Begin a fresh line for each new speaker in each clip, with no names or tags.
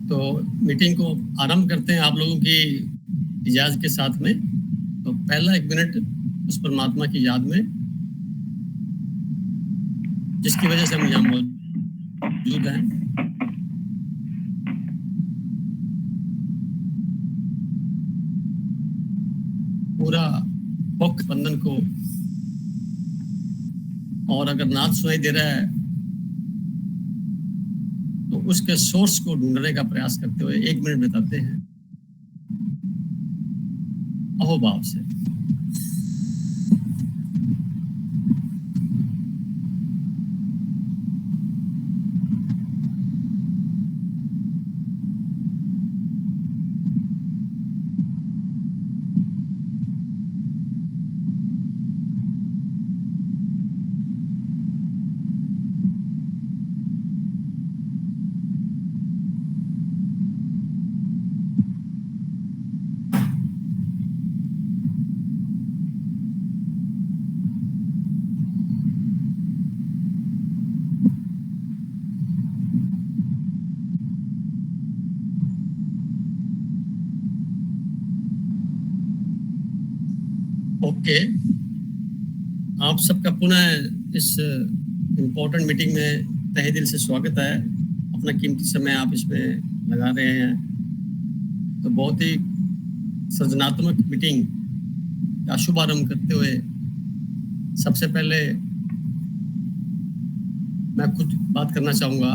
तो मीटिंग को आरंभ करते हैं आप लोगों की इजाज़त के साथ में। तो पहला 1 मिनट उस परमात्मा की याद में, जिसकी वजह से हम यहाँ मौजूद हैं। पूरा मुख स्पंदन को, और अगर नाद सुनाई दे रहा है तो उसके सोर्स को ढूंढने का प्रयास करते हुए 1 मिनट बिताते हैं अहोभाव से। ओके, आप सबका पुनः इस इम्पोर्टेंट मीटिंग में तहे दिल से स्वागत है। अपना कीमती समय आप इसमें लगा रहे हैं, तो बहुत ही सृजनात्मक मीटिंग का शुभारंभ करते हुए सबसे पहले मैं कुछ बात करना चाहूँगा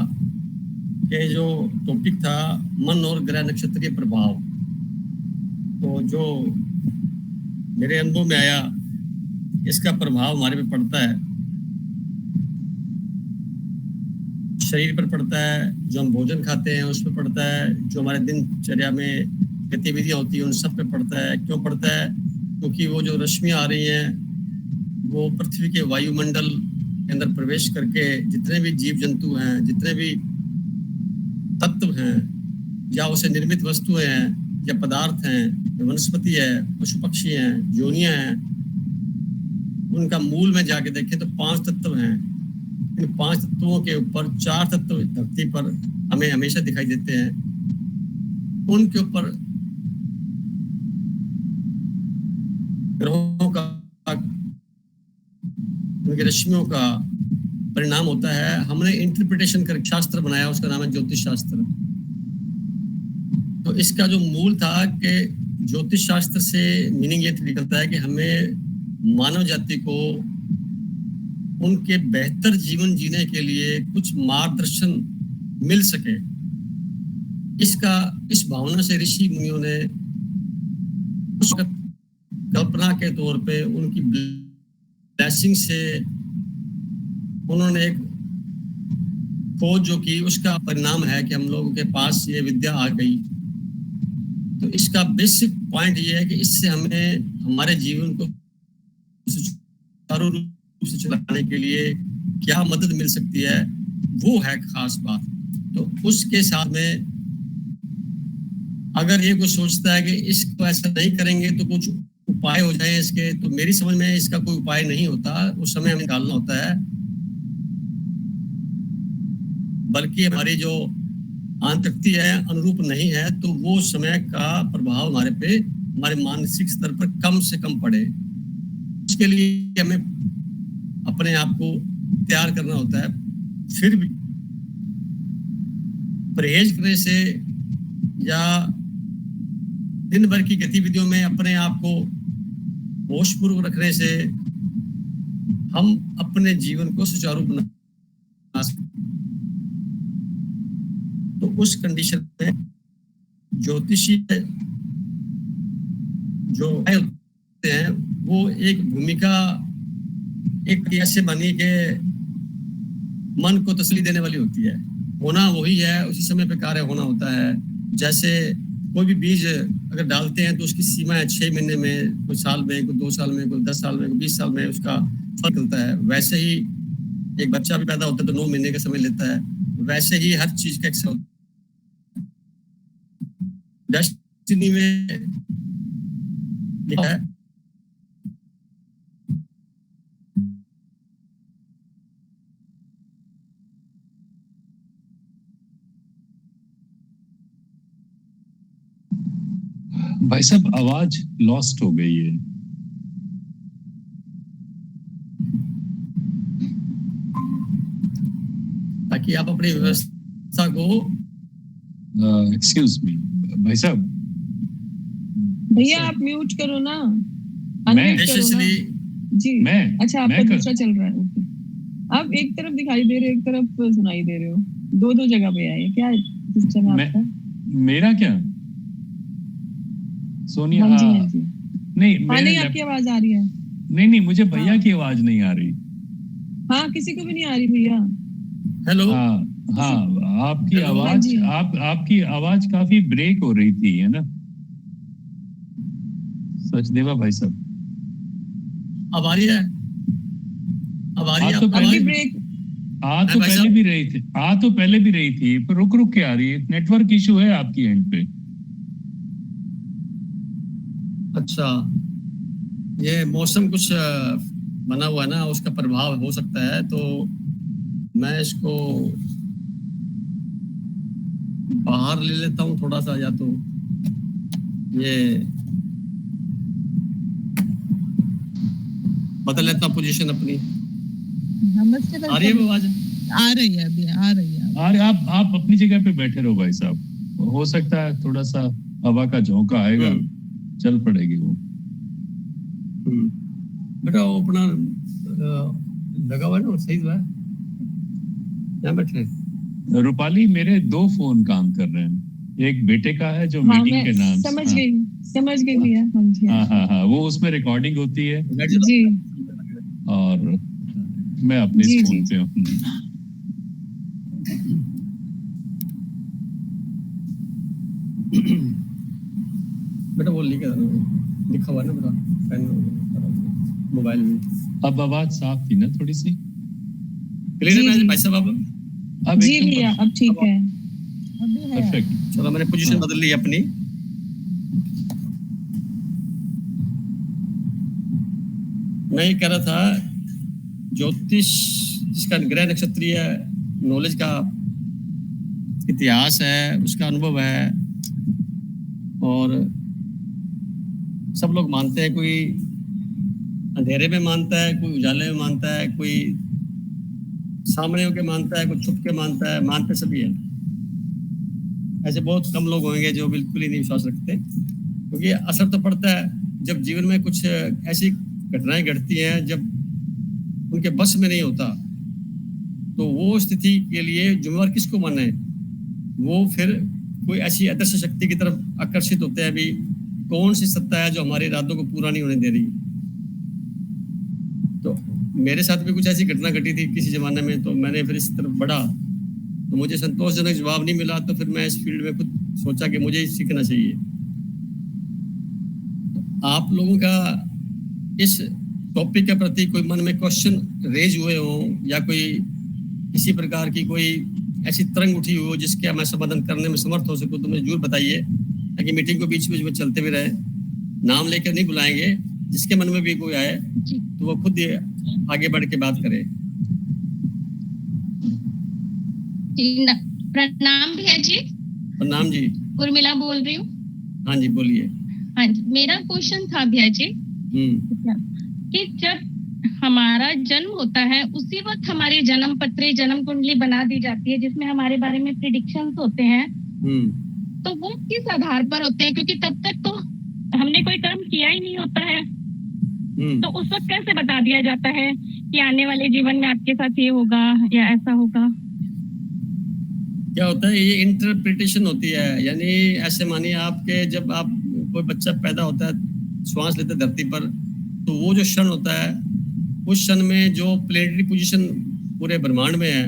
कि जो टॉपिक था मन और ग्रह नक्षत्रीय प्रभाव, तो जो मेरे अनुभव में आया, इसका प्रभाव हमारे पे पड़ता है, शरीर पर पड़ता है, जो हम भोजन खाते हैं उस पर पड़ता है, जो हमारे दिनचर्या में गतिविधियां होती हैं उन सब पे पड़ता है। क्यों पड़ता है? क्योंकि वो जो रश्मियां आ रही हैं वो पृथ्वी के वायुमंडल के अंदर प्रवेश करके जितने भी जीव जंतु हैं, जितने भी तत्व हैं, या उसे निर्मित वस्तुएं हैं, या पदार्थ हैं, या वनस्पति है, पशु पक्षी हैं, योनियां हैं, उनका मूल में जाके देखें तो 5 तत्व हैं। इन 5 तत्वों के ऊपर 4 तत्व धरती पर हमें हमेशा दिखाई देते हैं। उनके ऊपर ग्रहों का, उनकी रश्मियों का परिणाम होता है। हमने इंटरप्रिटेशन कर शास्त्र बनाया, उसका नाम है ज्योतिष शास्त्र। तो इसका जो मूल था कि ज्योतिष शास्त्र से मीनिंग ये निकलता है कि हमें मानव जाति को उनके बेहतर जीवन जीने के लिए कुछ मार्गदर्शन मिल सके। इस भावना से ऋषि मुनियों ने उस वक्त कल्पना के तौर पे उनकी ब्लेसिंग से उन्होंने एक खोज जो की, उसका परिणाम है कि हम लोगों के पास ये विद्या आ गई। तो इसका बेसिक पॉइंट ये है कि इससे हमें हमारे जीवन को सुचारू रूप से चलाने के लिए क्या मदद मिल सकती है, वो है खास बात। तो उसके साथ में अगर ये कुछ सोचता है कि इसको ऐसा नहीं करेंगे तो कुछ उपाय हो जाए इसके, तो मेरी समझ में इसका कोई उपाय नहीं होता। उस समय हमें निकालना होता है, बल्कि हमारी जो आंतरिकता है अनुरूप नहीं है, तो वो समय का प्रभाव हमारे पे, हमारे मानसिक स्तर पर कम से कम पड़े। उसके लिए हमें अपने आप को तैयार करना होता है। फिर भी परहेज करने से या दिन भर की गतिविधियों में अपने आप को होशपूर्वक रखने से हम अपने जीवन को सुचारू बना सकते। तो उस कंडीशन में ज्योतिषी जो होते हैं वो एक भूमिका एक ऐसे बनी के मन को तसल्ली देने वाली होती है। होना वही है, उसी समय पे कार्य होना होता है। जैसे कोई भी बीज अगर डालते हैं तो उसकी सीमा है 6 महीने में, कोई साल में, कोई 2 साल में, कोई 10 साल में, कोई 20 साल में उसका फल निकलता है। वैसे ही एक बच्चा भी पैदा होता है तो 9 महीने का समय लेता है। वैसे ही हर चीज का एक डेस्टिनी में लिखा है।
भाई साहब आवाज लॉस्ट हो गई है।
ताकि आप अपनी व्यवस्था को
एक्सक्यूज मी भाई साहब।
भैया आप म्यूट करो ना,
मैं
अनम्यूट करो ना जी।
मैं
अच्छा आपका
मैं कर
दूसरा चल रहा है, ओके। आप एक तरफ दिखाई दे रहे हो, एक तरफ सुनाई दे रहे हो, दो दो जगह पे आए, क्या सिस्टम है
मैं
आपका?
मेरा क्या सोनिया
हाँ जी हाँ जी।
नहीं
हाँ
मेरे
नहीं, आपकी आवाज आ रही है।
नहीं मुझे भैया
हाँ
की आवाज नहीं आ रही।
हाँ, किसी को भी नहीं आ रही भैया।
हेलो
हाँ आपकी
हेलो।
आवाज
हाँ जी।
आपकी आवाज काफी ब्रेक हो रही थी, है ना सचदेवा भाई साहब?
अब आ रही है? अब आ रही है
तो
आपको
पहले
आवाज?
ब्रेक
तो
भाई
पहले
साहब?
भी रही थी, तो पहले भी रही थी, पर रुक रुक के आ रही है। नेटवर्क इशू है आपकी एंड पे।
अच्छा, ये मौसम कुछ बना हुआ है ना, उसका प्रभाव हो सकता है। तो मैं इसको बाहर ले लेता हूँ थोड़ा सा, या तो ये बदल लेता हूँ पोजीशन अपनी।
नमस्ते
आ रही है वो आवाज?
आ रही है अभी, आ रही है।
अरे आप अपनी जगह पे बैठे रहो भाई साहब, हो सकता है थोड़ा सा हवा का झोंका आएगा, चल पड़ेगी वो।
बेटा वो अपना लगा हुआ है ना, सही है। यहाँ बैठे
रूपाली, मेरे 2 फोन काम कर रहे हैं। एक बेटे का है जो
हाँ,
मीटिंग के नाम
समझ गई भैया। हाँ जी
हाँ वो उसमें रिकॉर्डिंग होती है
जी
और मैं अपने
जी
फोन पे हूँ।
बेटा वो लिखा हुआ है ना बेटा, पेन मोबाइल में।
अब आवाज साफ थी ना थोड़ी सी?
क्लियर है भाई साहब?
अब
जी भैया अब ठीक है।
परफेक्ट।
चलो मैंने पोजीशन बदल ली अपनी। मैं ये कह रहा था, ज्योतिष जिसका ग्रह नक्षत्रीय नॉलेज का इतिहास है, उसका अनुभव है, और सब लोग मानते हैं। कोई अंधेरे में मानता है, कोई उजाले में मानता है, कोई सामने होके मानता है, कोई छुप के मानता है। मानते सभी हैं। ऐसे बहुत कम लोग होंगे जो बिल्कुल ही नहीं विश्वास रखते, क्योंकि असर तो पड़ता है जब जीवन में कुछ ऐसी घटनाएं घटती हैं जब उनके बस में नहीं होता। तो वो स्थिति के लिए जिम्मेवार किसको माने? वो फिर कोई ऐसी अदृश्य शक्ति की तरफ आकर्षित होते हैं। अभी कौन सी सत्ता है जो हमारे इरादों को पूरा नहीं होने दे रही? तो मेरे साथ भी कुछ ऐसी घटना घटी थी किसी जमाने में, तो मैंने फिर इस तरफ बढ़ा, तो मुझे संतोषजनक जवाब नहीं मिला। तो फिर मैं इस फील्ड में खुद सोचा कि मुझे सीखना चाहिए। आप लोगों का इस टॉपिक के प्रति कोई मन में क्वेश्चन रेज हुए हो, या कोई किसी प्रकार की कोई ऐसी तरंग उठी हो जिसके मैं समाधान करने में समर्थ हो सकूं, तो मुझे जरूर बताइए, ताकि मीटिंग को बीच बीच में चलते भी रहे। नाम लेकर नहीं बुलाएंगे, जिसके मन में भी कोई आए तो वो खुद आगे बढ़ के बात करे।
प्रणाम भैया जी।
प्रणाम जी।
उर्मिला बोल रही हूँ।
हाँ जी बोलिए।
हाँ जी, मेरा क्वेश्चन था भैया जी कि जब हमारा जन्म होता है उसी वक्त हमारी जन्म पत्री, जन्म कुंडली बना दी जाती है, जिसमें हमारे बारे में प्रिडिक्शंस होते हैं। तो वो किस आधार पर होते हैं? क्योंकि तब तक तो हमने कोई कर्म किया ही नहीं होता है। तो उस वक्त कैसे बता दिया जाता है कि आने वाले जीवन में आपके साथ ये होगा या ऐसा होगा?
क्या होता है, ये इंटरप्रिटेशन होती है। यानी ऐसे मानिए आपके, जब आप कोई बच्चा पैदा होता है, श्वास लेते धरती पर, तो वो जो क्षण होता है, उस क्षण में जो प्लेनेटरी पोजीशन पूरे ब्रह्मांड में है,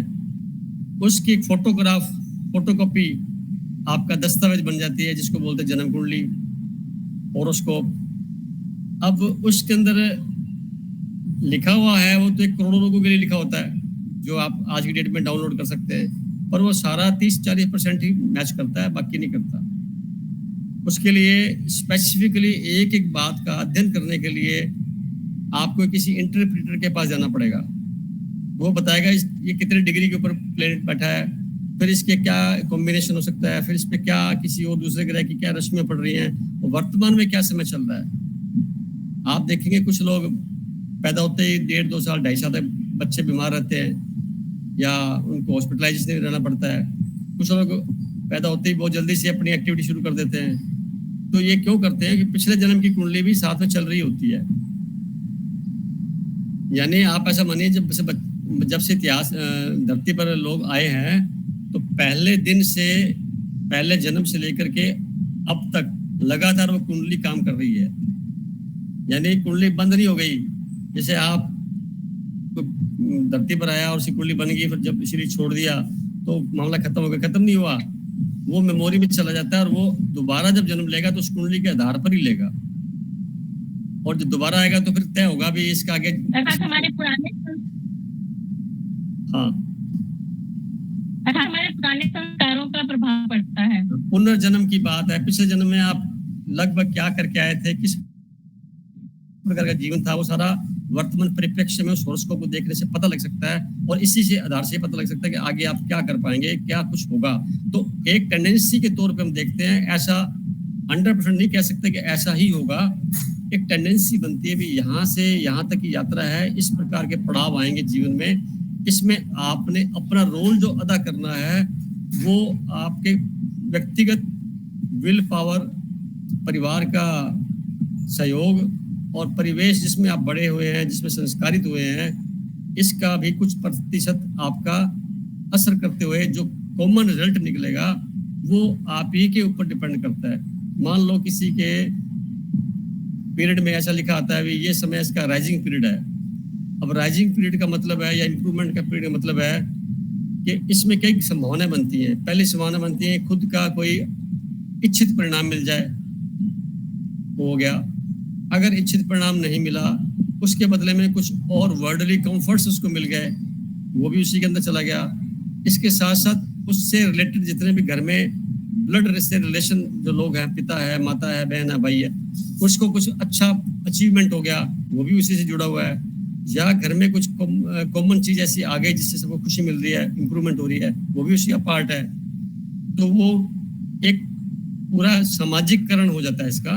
उसकी फोटोकॉपी आपका दस्तावेज बन जाती है, जिसको बोलते हैं जन्म कुंडली, होरोस्कोप। अब उसके अंदर लिखा हुआ है, वो तो 1 करोड़ लोगों के लिए लिखा होता है, जो आप आज की डेट में डाउनलोड कर सकते हैं, पर वो सारा 30-40% ही मैच करता है, बाकी नहीं करता। उसके लिए स्पेसिफिकली एक एक बात का अध्ययन करने के लिए आपको किसी इंटरप्रेटर के पास जाना पड़ेगा। वो बताएगा ये कितने डिग्री के ऊपर प्लेनेट बैठा है, फिर इसके क्या कॉम्बिनेशन हो सकता है, फिर इस पे क्या किसी और दूसरे ग्रह की क्या रश्मियां पड़ रही हैं, और वर्तमान में क्या समय चल रहा है। आप देखेंगे कुछ लोग पैदा होते ही 1.5-2 साल 2.5 साल तक बच्चे बीमार रहते हैं या उनको हॉस्पिटलाइजेशन में रहना पड़ता है। कुछ लोग पैदा होते ही बहुत जल्दी से अपनी एक्टिविटी शुरू कर देते हैं। तो ये क्यों करते हैं कि पिछले जन्म की कुंडली भी साथ में चल रही होती है। यानी आप ऐसा मानिए जब से इतिहास धरती पर लोग आए हैं तो पहले दिन से, पहले जन्म से लेकर के अब तक लगातार वो कुंडली काम कर रही है। यानी कुंडली बंद नहीं हो गई। जैसे आप धरती पर आया और उसकी कुंडली बन गई, फिर जब शरीर छोड़ दिया तो मामला खत्म हो गया, खत्म नहीं हुआ। वो मेमोरी में चला जाता है और वो दोबारा जब जन्म लेगा तो उस कुंडली के आधार पर ही लेगा, और जब दोबारा आएगा तो फिर तय होगा भी इसका आगे।
हमारे पुराने हमारे पुराने संस्कारों का प्रभाव पड़ता है।
पुनर्जन्म की बात है। पिछले जन्म में आप लगभग क्या करके आए थे, किस प्रकार का जीवन था, वो सारा वर्तमान परिप्रेक्ष्य में उस हॉरोस्कोप को देखने से पता लग सकता है, और इसी से आधार से पता लग सकता है कि आगे आप क्या कर पाएंगे, क्या कुछ होगा। तो एक टेंडेंसी के तौर पे हम देखते हैं, ऐसा 100% नहीं कह सकते कि ऐसा ही होगा। एक टेंडेंसी बनती है भी यहाँ से यहाँ तक की यात्रा है, इस प्रकार के पड़ाव आएंगे जीवन में। इसमें आपने अपना रोल जो अदा करना है वो आपके व्यक्तिगत विल पावर, परिवार का सहयोग और परिवेश जिसमें आप बड़े हुए हैं, जिसमें संस्कारित हुए हैं, इसका भी कुछ प्रतिशत आपका असर करते हुए जो कॉमन रिजल्ट निकलेगा वो आप ही के ऊपर डिपेंड करता है। मान लो किसी के पीरियड में ऐसा लिखा आता है भी ये समय इसका राइजिंग पीरियड है। अब राइजिंग पीरियड का मतलब है या इम्प्रूवमेंट का पीरियड का मतलब है कि इसमें कई संभावनाएं बनती हैं। पहली संभावना बनती है खुद का कोई इच्छित परिणाम मिल जाए, हो गया। अगर इच्छित परिणाम नहीं मिला, उसके बदले में कुछ और वर्ल्डली कंफर्ट्स उसको मिल गए, वो भी उसी के अंदर चला गया। इसके साथ साथ उससे रिलेटेड जितने भी घर में ब्लड से रिलेशन जो लोग हैं, पिता है, माता है, बहन है, भाई है, उसको कुछ अच्छा अचीवमेंट हो गया, वो भी उसी से जुड़ा हुआ है। या घर में कुछ कॉमन चीज ऐसी आ गई जिससे सबको खुशी मिल रही है, इंप्रूवमेंट हो रही है, वो भी उसी का पार्ट है। तो वो एक पूरा सामाजिककरण हो जाता है इसका,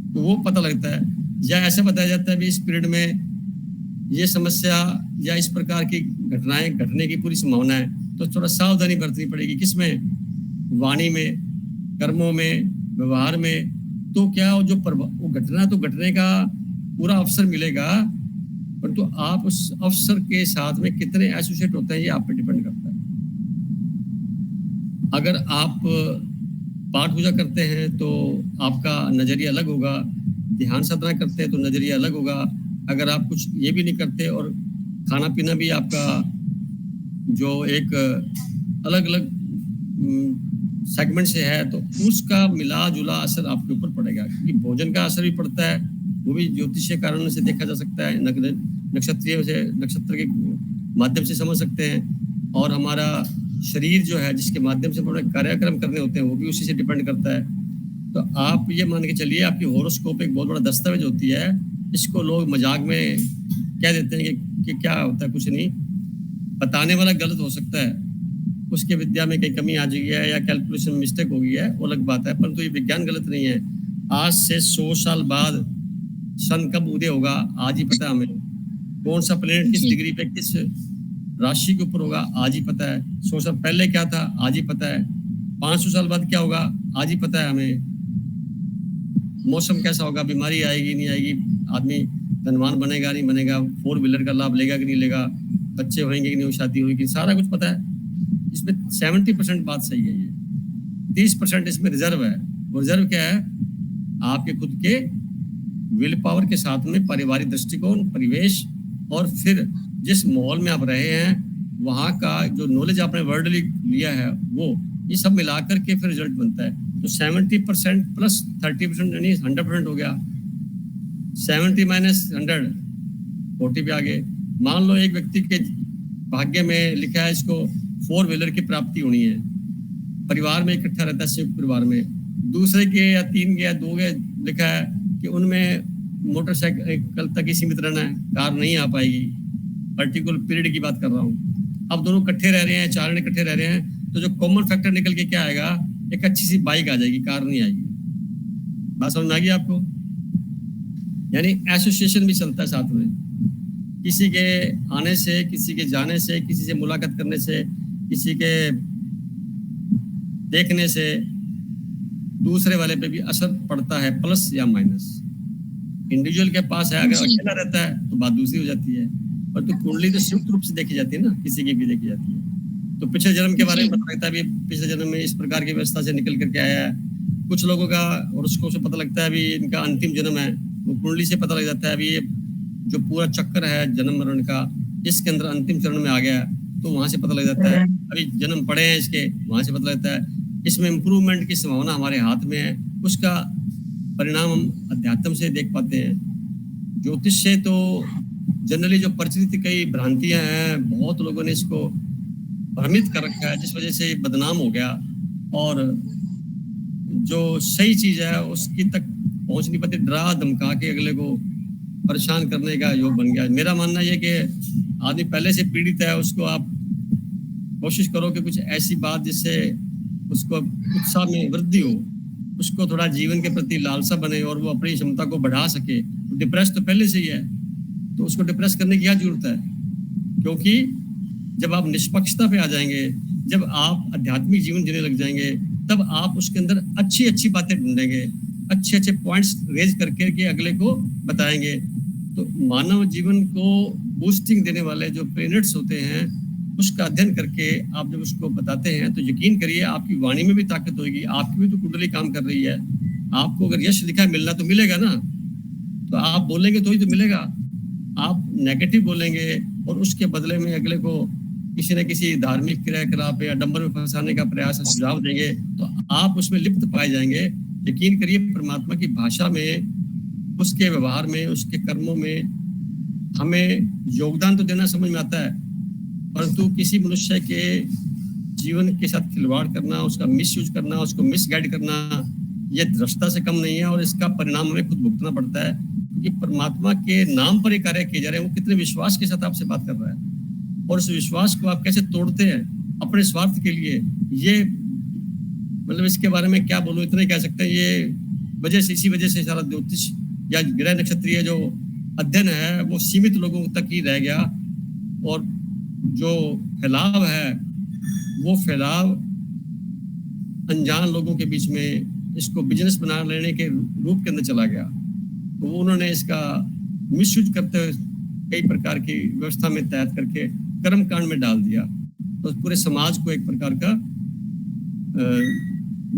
तो वो पता लगता है। या ऐसा बताया जाता है भी इस पीरियड में ये समस्या या इस प्रकार की घटनाएं घटने की पूरी संभावना है, तो थोड़ा सावधानी बरतनी पड़ेगी। किसमें? वाणी में, कर्मों में, व्यवहार में। तो क्या जो वो घटना तो घटने का पूरा अवसर मिलेगा, परंतु आप उस अवसर के साथ में कितने एसोसिएट होते हैं ये आप पे डिपेंड करता है। अगर आप पाठ पूजा करते हैं तो आपका नजरिया अलग होगा, ध्यान साधना करते हैं तो नजरिया अलग होगा। अगर आप कुछ ये भी नहीं करते और खाना पीना भी आपका जो एक अलग अलग सेगमेंट से है, तो उसका मिला जुला असर आपके ऊपर पड़ेगा। क्योंकि भोजन का असर भी पड़ता है, वो भी ज्योतिषीय कारण से देखा जा सकता है, नक्षत्रीय से, नक्षत्र के माध्यम से समझ सकते हैं। और हमारा शरीर जो है जिसके माध्यम से हमें कार्यक्रम करने होते हैं, वो भी उसी से डिपेंड करता है। तो आप ये मान के चलिए, आपकी हॉरोस्कोप एक बहुत बड़ा दस्तावेज होती है। इसको लोग मजाक में कह देते हैं कि क्या होता है, कुछ नहीं। बताने वाला गलत हो सकता है, उसके विद्या में कहीं कमी आ गई है या कैलकुलेशन में मिस्टेक हो गई है, वो अलग बात है, परंतु ये विज्ञान गलत नहीं है। आज से 100 साल बाद सन कब उदय होगा आज ही पता है हमें। कौन सा प्लेनेट किस डिग्री पे किस राशि के ऊपर होगा आज ही पता है। 100 साल पहले क्या था आज ही पता है। 500 साल बाद क्या होगा आज ही पता है हमें। मौसम कैसा होगा, बीमारी आएगी नहीं आएगी, आदमी धनवान बनेगा नहीं बनेगा, 4 व्हीलर का लाभ लेगा कि नहीं लेगा, बच्चे होंगे कि नहीं, शादी होगी, सारा कुछ पता है। इसमें 70% बात सही है। ये 30% इसमें रिजर्व है। वो रिजर्व क्या है? आपके खुद के विल पावर के साथ में पारिवारिक दृष्टिकोण, परिवेश, और फिर जिस माहौल में आप रहे हैं वहाँ का जो नॉलेज आपने वर्ल्डली लिया है, वो ये सब मिलाकर के फिर रिजल्ट बनता है। तो 70% प्लस 30% यानी 100% हो गया। 70 माइनस 100 40 पे आ गए। मान लो एक व्यक्ति के भाग्य में लिखा है इसको 4 व्हीलर की प्राप्ति होनी है, परिवार में इकट्ठा रहता है, संयुक्त परिवार में। दूसरे के या 3 के या 2 के लिखा है कि उनमें मोटरसाइकिल तक ही सीमित रहना है, कार नहीं आ पाएगी। पर्टिकुलर पीरियड की बात कर रहा हूँ। अब दोनों इकट्ठे रह रहे हैं, 4 इकट्ठे रह रहे हैं, तो जो कॉमन फैक्टर निकल के क्या आएगा, एक अच्छी सी बाइक आ जाएगी, कार नहीं आएगी। बात समझ में आ गई आपको? यानी एसोसिएशन भी चलता है साथ में, किसी के आने से, किसी के जाने से, किसी से मुलाकात करने से, किसी के देखने से दूसरे वाले पे भी असर पड़ता है, प्लस या माइनस। इंडिविजुअल के पास है, अगर अकेला रहता है तो बात दूसरी हो जाती है, पर तो कुंडली तो संयुक्त रूप से देखी जाती है ना, किसी की भी देखी जाती है। तो पिछले जन्म के बारे में पता लगता है, अभी पिछले जन्म में इस प्रकार की व्यवस्था से निकल करके आया है। कुछ लोगों का और उसको से पता लगता है अभी इनका अंतिम जन्म है, वो कुंडली से पता लग जाता है अभी ये जो पूरा चक्कर है जन्म मरण का, इसके अंदर अंतिम चरण में आ गया, तो वहां से पता लग जाता है। अभी जन्म पड़े हैं इसके, वहां से पता लगता है इसमें इम्प्रूवमेंट की संभावना हमारे हाथ में है। उसका परिणाम हम अध्यात्म से देख पाते हैं। ज्योतिष से तो जनरली जो प्रचलित कई भ्रांतियां हैं, बहुत लोगों ने इसको भ्रमित कर रखा है, जिस वजह से बदनाम हो गया और जो सही चीज है उसकी तक पहुंच नहीं पाती, डरा धमका के अगले को परेशान करने का योग बन गया। मेरा मानना यह कि आदमी पहले से पीड़ित है, उसको आप कोशिश करो कि कुछ ऐसी बात जिससे उसको उत्साह में वृद्धि हो, उसको थोड़ा जीवन के प्रति लालसा बने और वो अपनी क्षमता को बढ़ा सके। डिप्रेस तो पहले से ही है, तो उसको डिप्रेस करने की क्या जरूरत है? क्योंकि जब आप निष्पक्षता पे आ जाएंगे, जब आप आध्यात्मिक जीवन जीने लग जाएंगे, तब आप उसके अंदर अच्छी अच्छी बातें ढूंढेंगे, अच्छे अच्छे पॉइंट्स रेज करके के अगले को बताएंगे। तो मानव जीवन को बूस्टिंग देने वाले जो प्लैनेट्स होते हैं, उसका अध्ययन करके आप जब उसको बताते हैं तो यकीन करिए आपकी वाणी में भी ताकत होगी, आपकी भी तो कुंडली काम कर रही है। आपको अगर यश लिखा मिलना तो मिलेगा ना, तो आप बोलेंगे तो ही तो मिलेगा। आप नेगेटिव बोलेंगे और उसके बदले में अगले को किसी न किसी धार्मिक क्रियाकलाप या डंबर में फंसाने का प्रयास सुझाव देंगे, तो आप उसमें लिप्त पाए जाएंगे। यकीन करिए परमात्मा की भाषा में, उसके व्यवहार में, उसके कर्मों में हमें योगदान तो देना समझ में आता है, परंतु किसी मनुष्य के जीवन के साथ खिलवाड़ करना, उसका मिसयूज करना, उसको मिसगाइड करना, ये दृष्टता से कम नहीं है और इसका परिणाम हमें खुद भुगतना पड़ता है। क्योंकि परमात्मा के नाम पर ये कार्य किए जा रहे हैं, वो कितने विश्वास के साथ आपसे बात कर रहा है और उस विश्वास को आप कैसे तोड़ते हैं अपने स्वार्थ के लिए। ये मतलब इसके बारे में क्या बोलूं, इतना ही कह सकते हैं। ये वजह से, इसी वजह से सारा ज्योतिष या ग्रह नक्षत्रीय जो अध्ययन है वो सीमित लोगों तक ही रह गया और जो फैलाव है वो फैलाव अनजान लोगों के बीच में इसको बिजनेस बना लेने के रूप के अंदर चला गया। तो उन्होंने इसका मिसयूज करते हुए कई प्रकार की व्यवस्था में तैयार करके कर्म कांड में डाल दिया, तो पूरे समाज को एक प्रकार का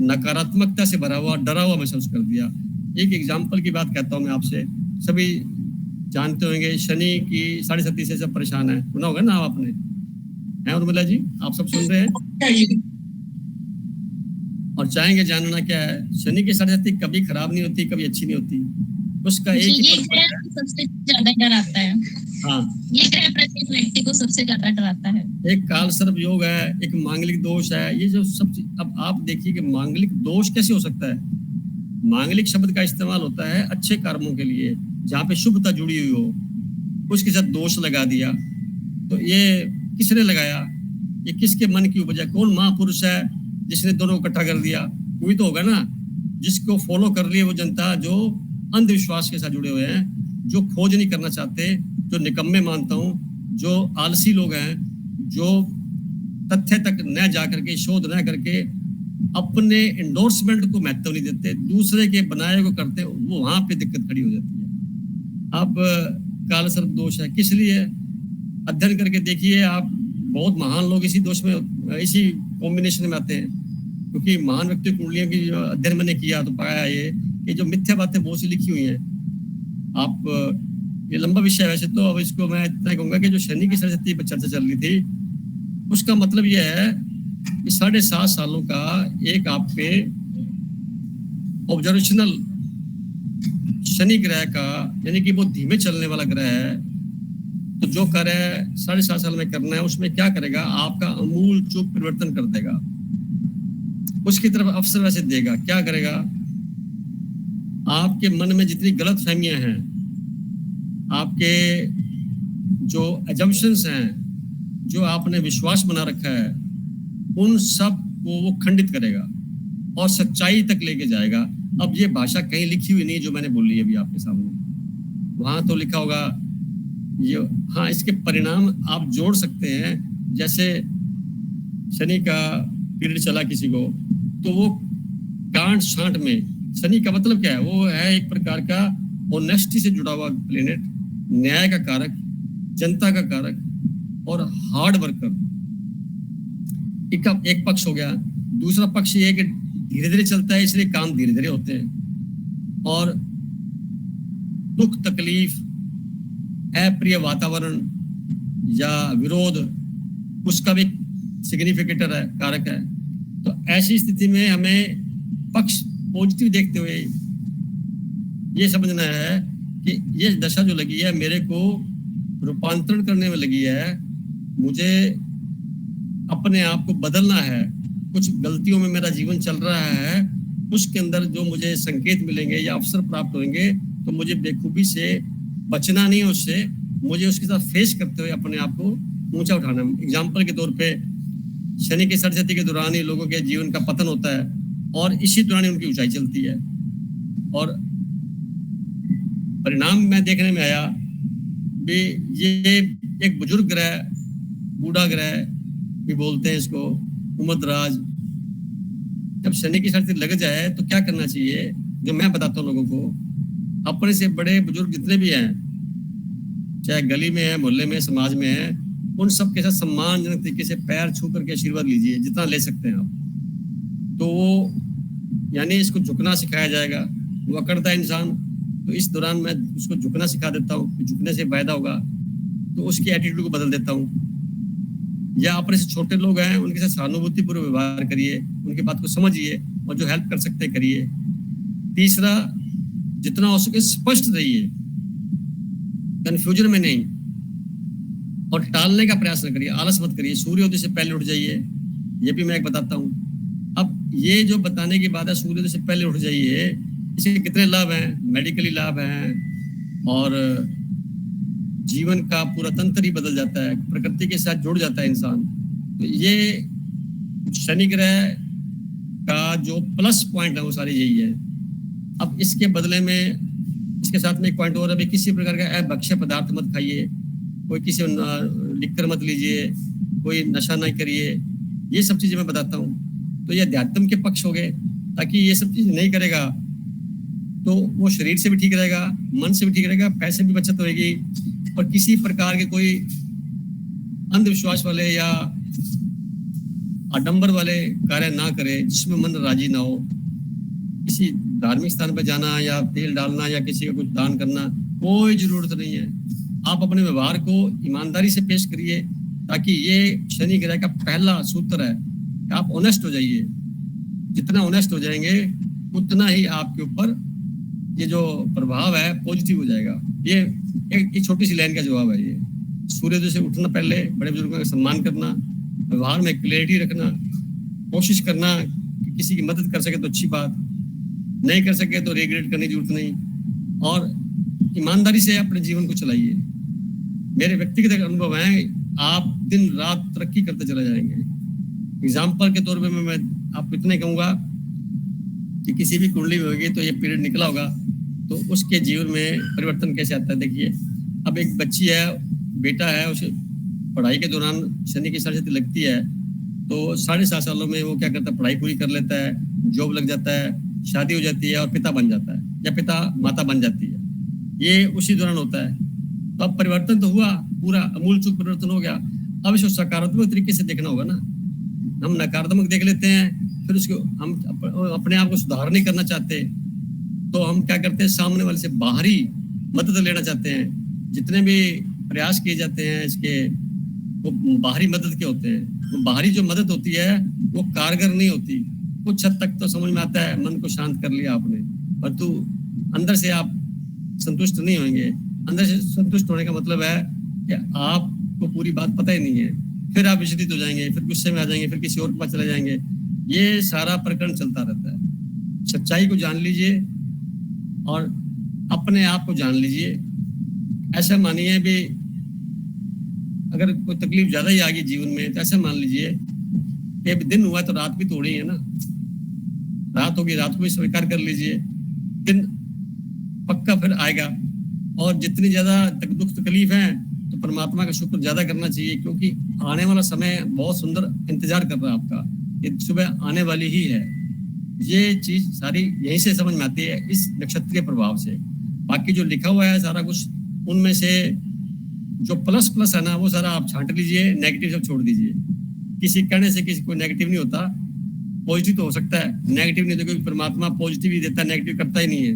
नकारात्मकता से भरा हुआ, डरा हुआ महसूस कर दिया। एक एग्जाम्पल की बात कहता हूँ मैं आपसे, सभी जानते होंगे शनि की 7.5 से सब परेशान है, सुना होगा ना आपने, है उर्मिला जी? आप सब सुन रहे हैं और चाहेंगे जानना क्या है? शनि की 7.5 कभी खराब नहीं होती, कभी अच्छी नहीं होती। उसका एक ही
सबसे ज्यादा डराता है।
हाँ,
ये ग्रह प्रत्येक व्यक्ति को सबसे ज्यादा डराता है।
एक काल सर्प योग है, एक मांगलिक दोष है, ये जो सब चीज। अब आप देखिए कि मांगलिक दोष कैसे हो सकता है। मांगलिक शब्द का इस्तेमाल होता है अच्छे कर्मों के लिए, जहाँ पे शुभता जुड़ी हुई हो, उसके साथ दोष लगा दिया। तो ये किसने लगाया? ये किसके मन की उपज है? कौन महापुरुष है जिसने दोनों को इकट्ठा कर दिया? कोई तो होगा ना जिसको फॉलो कर रही है वो जनता, जो अंधविश्वास के साथ जुड़े हुए हैं, जो खोज नहीं करना चाहते, जो निकम्मे मानता हूँ, जो आलसी लोग हैं, जो तथ्य तक न जा करके, शोध न करके अपने एंडोर्समेंट को महत्व नहीं देते, दूसरे के बनाए को करते, वो वहां पे दिक्कत खड़ी हो जाती है। अब काल सर्प दोष है, किस लिए? अध्ययन करके देखिए आप, बहुत महान लोग इसी दोष में, इसी कॉम्बिनेशन में आते हैं। क्योंकि महान व्यक्ति कुंडलियों की जो अध्ययन मैंने किया तो पाया ये कि जो मिथ्या बातें बहुत सी लिखी हुई हैं। आप, ये लंबा विषय है वैसे तो, अब इसको मैं इतना कहूंगा कि जो शनि की 7.5 पर चर्चा चल रही थी, उसका मतलब यह है कि 7.5 सालों का एक आप पे ऑब्जर्वेशनल शनि ग्रह का, यानी कि वो धीमे चलने वाला ग्रह है, तो जो कार्य 7.5 साल में करना है उसमें क्या करेगा? आपका अमूल चूक परिवर्तन कर देगा, उसकी तरफ अवसर वैसे देगा। क्या करेगा? आपके मन में जितनी गलत फहमियां हैं, आपके जो एजम्पशंस हैं, जो आपने विश्वास बना रखा है, उन सब को वो खंडित करेगा। और सच्चाई तक लेके जाएगा। अब ये भाषा कहीं लिखी हुई नहीं जो मैंने बोली है अभी आपके सामने, वहां तो लिखा होगा ये। हाँ, इसके परिणाम आप जोड़ सकते हैं। जैसे शनि का पीरियड चला किसी को, तो वो गांठ छांट में, शनि का मतलब क्या है, वो है एक प्रकार का ऑनेस्टी से जुड़ा हुआ प्लेनेट, न्याय का कारक, जनता का कारक और हार्ड वर्कर। एक पक्ष हो गया। दूसरा पक्ष ये है कि धीरे धीरे चलता है, इसलिए काम धीरे धीरे होते हैं। और दुख तकलीफ, अप्रिय वातावरण या विरोध, उसका भी सिग्निफिकेटर है, कारक है। तो ऐसी स्थिति में हमें पक्ष पॉजिटिव देखते हुए ये समझना है कि ये दशा जो लगी है मेरे को रूपांतरण करने में लगी है, मुझे अपने आप को बदलना है। कुछ गलतियों में मेरा जीवन चल रहा है, उसके अंदर जो मुझे संकेत मिलेंगे या अवसर प्राप्त होंगे, तो मुझे बेखूबी से बचना नहीं, उससे मुझे उसके साथ फेस करते हुए अपने आप को ऊंचा उठाना। एग्जाम्पल के तौर पे शनि की सरस्वती के दौरान ही लोगों के जीवन का पतन होता है और इसी दौरान ही उनकी ऊंचाई चलती है। और परिणाम में देखने में आया भी, ये एक बुजुर्ग ग्रह, बूढ़ा ग्रह भी बोलते हैं इसको, उमदराज, जब शनि की सरस्वती लग जाए तो क्या करना चाहिए, जो मैं बताता हूँ लोगों को। अपने से बड़े बुजुर्ग जितने भी हैं, चाहे गली में है, मोहल्ले में, समाज में है, उन सब के साथ सम्मानजनक तरीके से पैर छू करके आशीर्वाद लीजिए, जितना ले सकते हैं आप। तो वो यानी इसको झुकना सिखाया जाएगा। वो अकड़ता है इंसान, तो इस दौरान मैं उसको झुकना सिखा देता हूँ, झुकने से फायदा होगा, तो उसकी एटीट्यूड को बदल देता हूँ। या अपने से छोटे लोग हैं, उनके साथ सहानुभूतिपूर्वक व्यवहार करिए, उनकी बात को समझिए और जो हेल्प कर सकते हैं करिए। तीसरा, जितना हो सके स्पष्ट रहिए, कंफ्यूजन में नहीं, और टालने का प्रयास न करिए, आलस मत करिए। सूर्योदय से पहले उठ जाइए, ये भी मैं एक बताता हूँ। अब ये जो बताने की बात है, सूर्योदय से पहले उठ जाइए, इसके कितने लाभ हैं, मेडिकली लाभ हैं, और जीवन का पूरा तंत्र ही बदल जाता है, प्रकृति के साथ जुड़ जाता है इंसान। तो ये शनि ग्रह का जो प्लस पॉइंट है वो सारे यही है। अब इसके बदले में, इसके साथ में एक पॉइंट और है, किसी प्रकार का अभक्ष्य पदार्थ मत खाइए, कोई किसी लिक्कर मत लीजिए, कोई नशा नहीं करिए, ये सब चीजें मैं बताता हूँ। तो ये अध्यात्म के पक्ष हो गए, ताकि ये सब चीज नहीं करेगा तो वो शरीर से भी ठीक रहेगा, मन से भी ठीक रहेगा, पैसे भी बचत होगी, और किसी प्रकार के कोई अंधविश्वास वाले या आडंबर वाले कार्य ना करे जिसमें मन राजी ना हो। किसी धार्मिक स्थान पर जाना या तेल डालना या किसी का कुछ दान करना कोई जरूरत नहीं है। आप अपने व्यवहार को ईमानदारी से पेश करिए, ताकि ये शनि ग्रह का पहला सूत्र है कि आप ऑनेस्ट हो जाइए। जितना ऑनेस्ट हो जाएंगे उतना ही आपके ऊपर ये जो प्रभाव है पॉजिटिव हो जाएगा। ये एक छोटी सी लाइन का जवाब है। ये सूर्योदय से उठना, पहले बड़े बुजुर्गों का सम्मान करना, व्यवहार में क्लियरिटी रखना, कोशिश करना कि किसी की मदद कर सके तो अच्छी बात, नहीं कर सके तो रिग्रेट करने की जरूरत नहीं, और ईमानदारी से अपने जीवन को चलाइए। मेरे व्यक्तिगत अनुभव है, आप दिन रात तरक्की करते चले जाएंगे। एग्जाम्पल के तौर पे मैं आपको इतना ही कहूँगा कि किसी भी कुंडली में होगी तो ये पीरियड निकला होगा, तो उसके जीवन में परिवर्तन कैसे आता है देखिए। अब एक बच्ची है, बेटा है, उसे पढ़ाई के दौरान शनि की सरस्वती लगती है, तो 7.5 सालों में वो क्या करता है, पढ़ाई पूरी कर लेता है, जॉब लग जाता है, शादी हो जाती है और पिता बन जाता है या पिता माता बन जाती है। ये उसी दौरान होता है। तो अब परिवर्तन तो हुआ, पूरा अमूल चूक परिवर्तन हो गया। अब इसको सकारात्मक तरीके से देखना होगा ना। हम नकारात्मक देख लेते हैं, फिर उसको हम अपने आप को सुधार नहीं करना चाहते, तो हम क्या करते हैं, सामने वाले से बाहरी मदद लेना चाहते हैं। जितने भी प्रयास किए जाते हैं इसके, वो बाहरी मदद के होते हैं। वो बाहरी जो मदद होती है वो कारगर नहीं होती। कुछ हद तक तो समझ में आता है, मन को शांत कर लिया आपने, परंतु अंदर से आप संतुष्ट नहीं होंगे। अंदर से संतुष्ट होने का मतलब है कि आपको पूरी बात पता ही नहीं है, फिर आप विचलित हो जाएंगे, फिर गुस्से में आ जाएंगे, फिर किसी और के पास चले जाएंगे। ये सारा प्रकरण चलता रहता है। सच्चाई को जान लीजिए और अपने आप को जान लीजिए। ऐसा मानिए भी, अगर कोई तकलीफ ज्यादा ही आ गई जीवन में, तो ऐसा मान लीजिए कि दिन हुआ तो रात भी थोड़ी है ना। रात होगी, रात को भी स्वीकार कर लीजिए, दिन पक्का फिर आएगा। और जितनी ज्यादा दुख तकलीफ है तो परमात्मा का शुक्र ज्यादा करना चाहिए, क्योंकि आने वाला समय बहुत सुंदर इंतजार कर रहा है आपका, ये सुबह आने वाली ही है। ये चीज सारी यहीं से समझ में आती है, इस नक्षत्र के प्रभाव से। बाकी जो लिखा हुआ है सारा कुछ, उनमें से जो प्लस प्लस है ना, वो सारा आप छांट लीजिए, नेगेटिव सब छोड़ दीजिए। किसी कहने से किसी को नेगेटिव नहीं होता, पॉजिटिव तो हो सकता है, नेगेटिव नहीं। तो क्योंकि परमात्मा पॉजिटिव ही देता है, नेगेटिव करता ही नहीं है।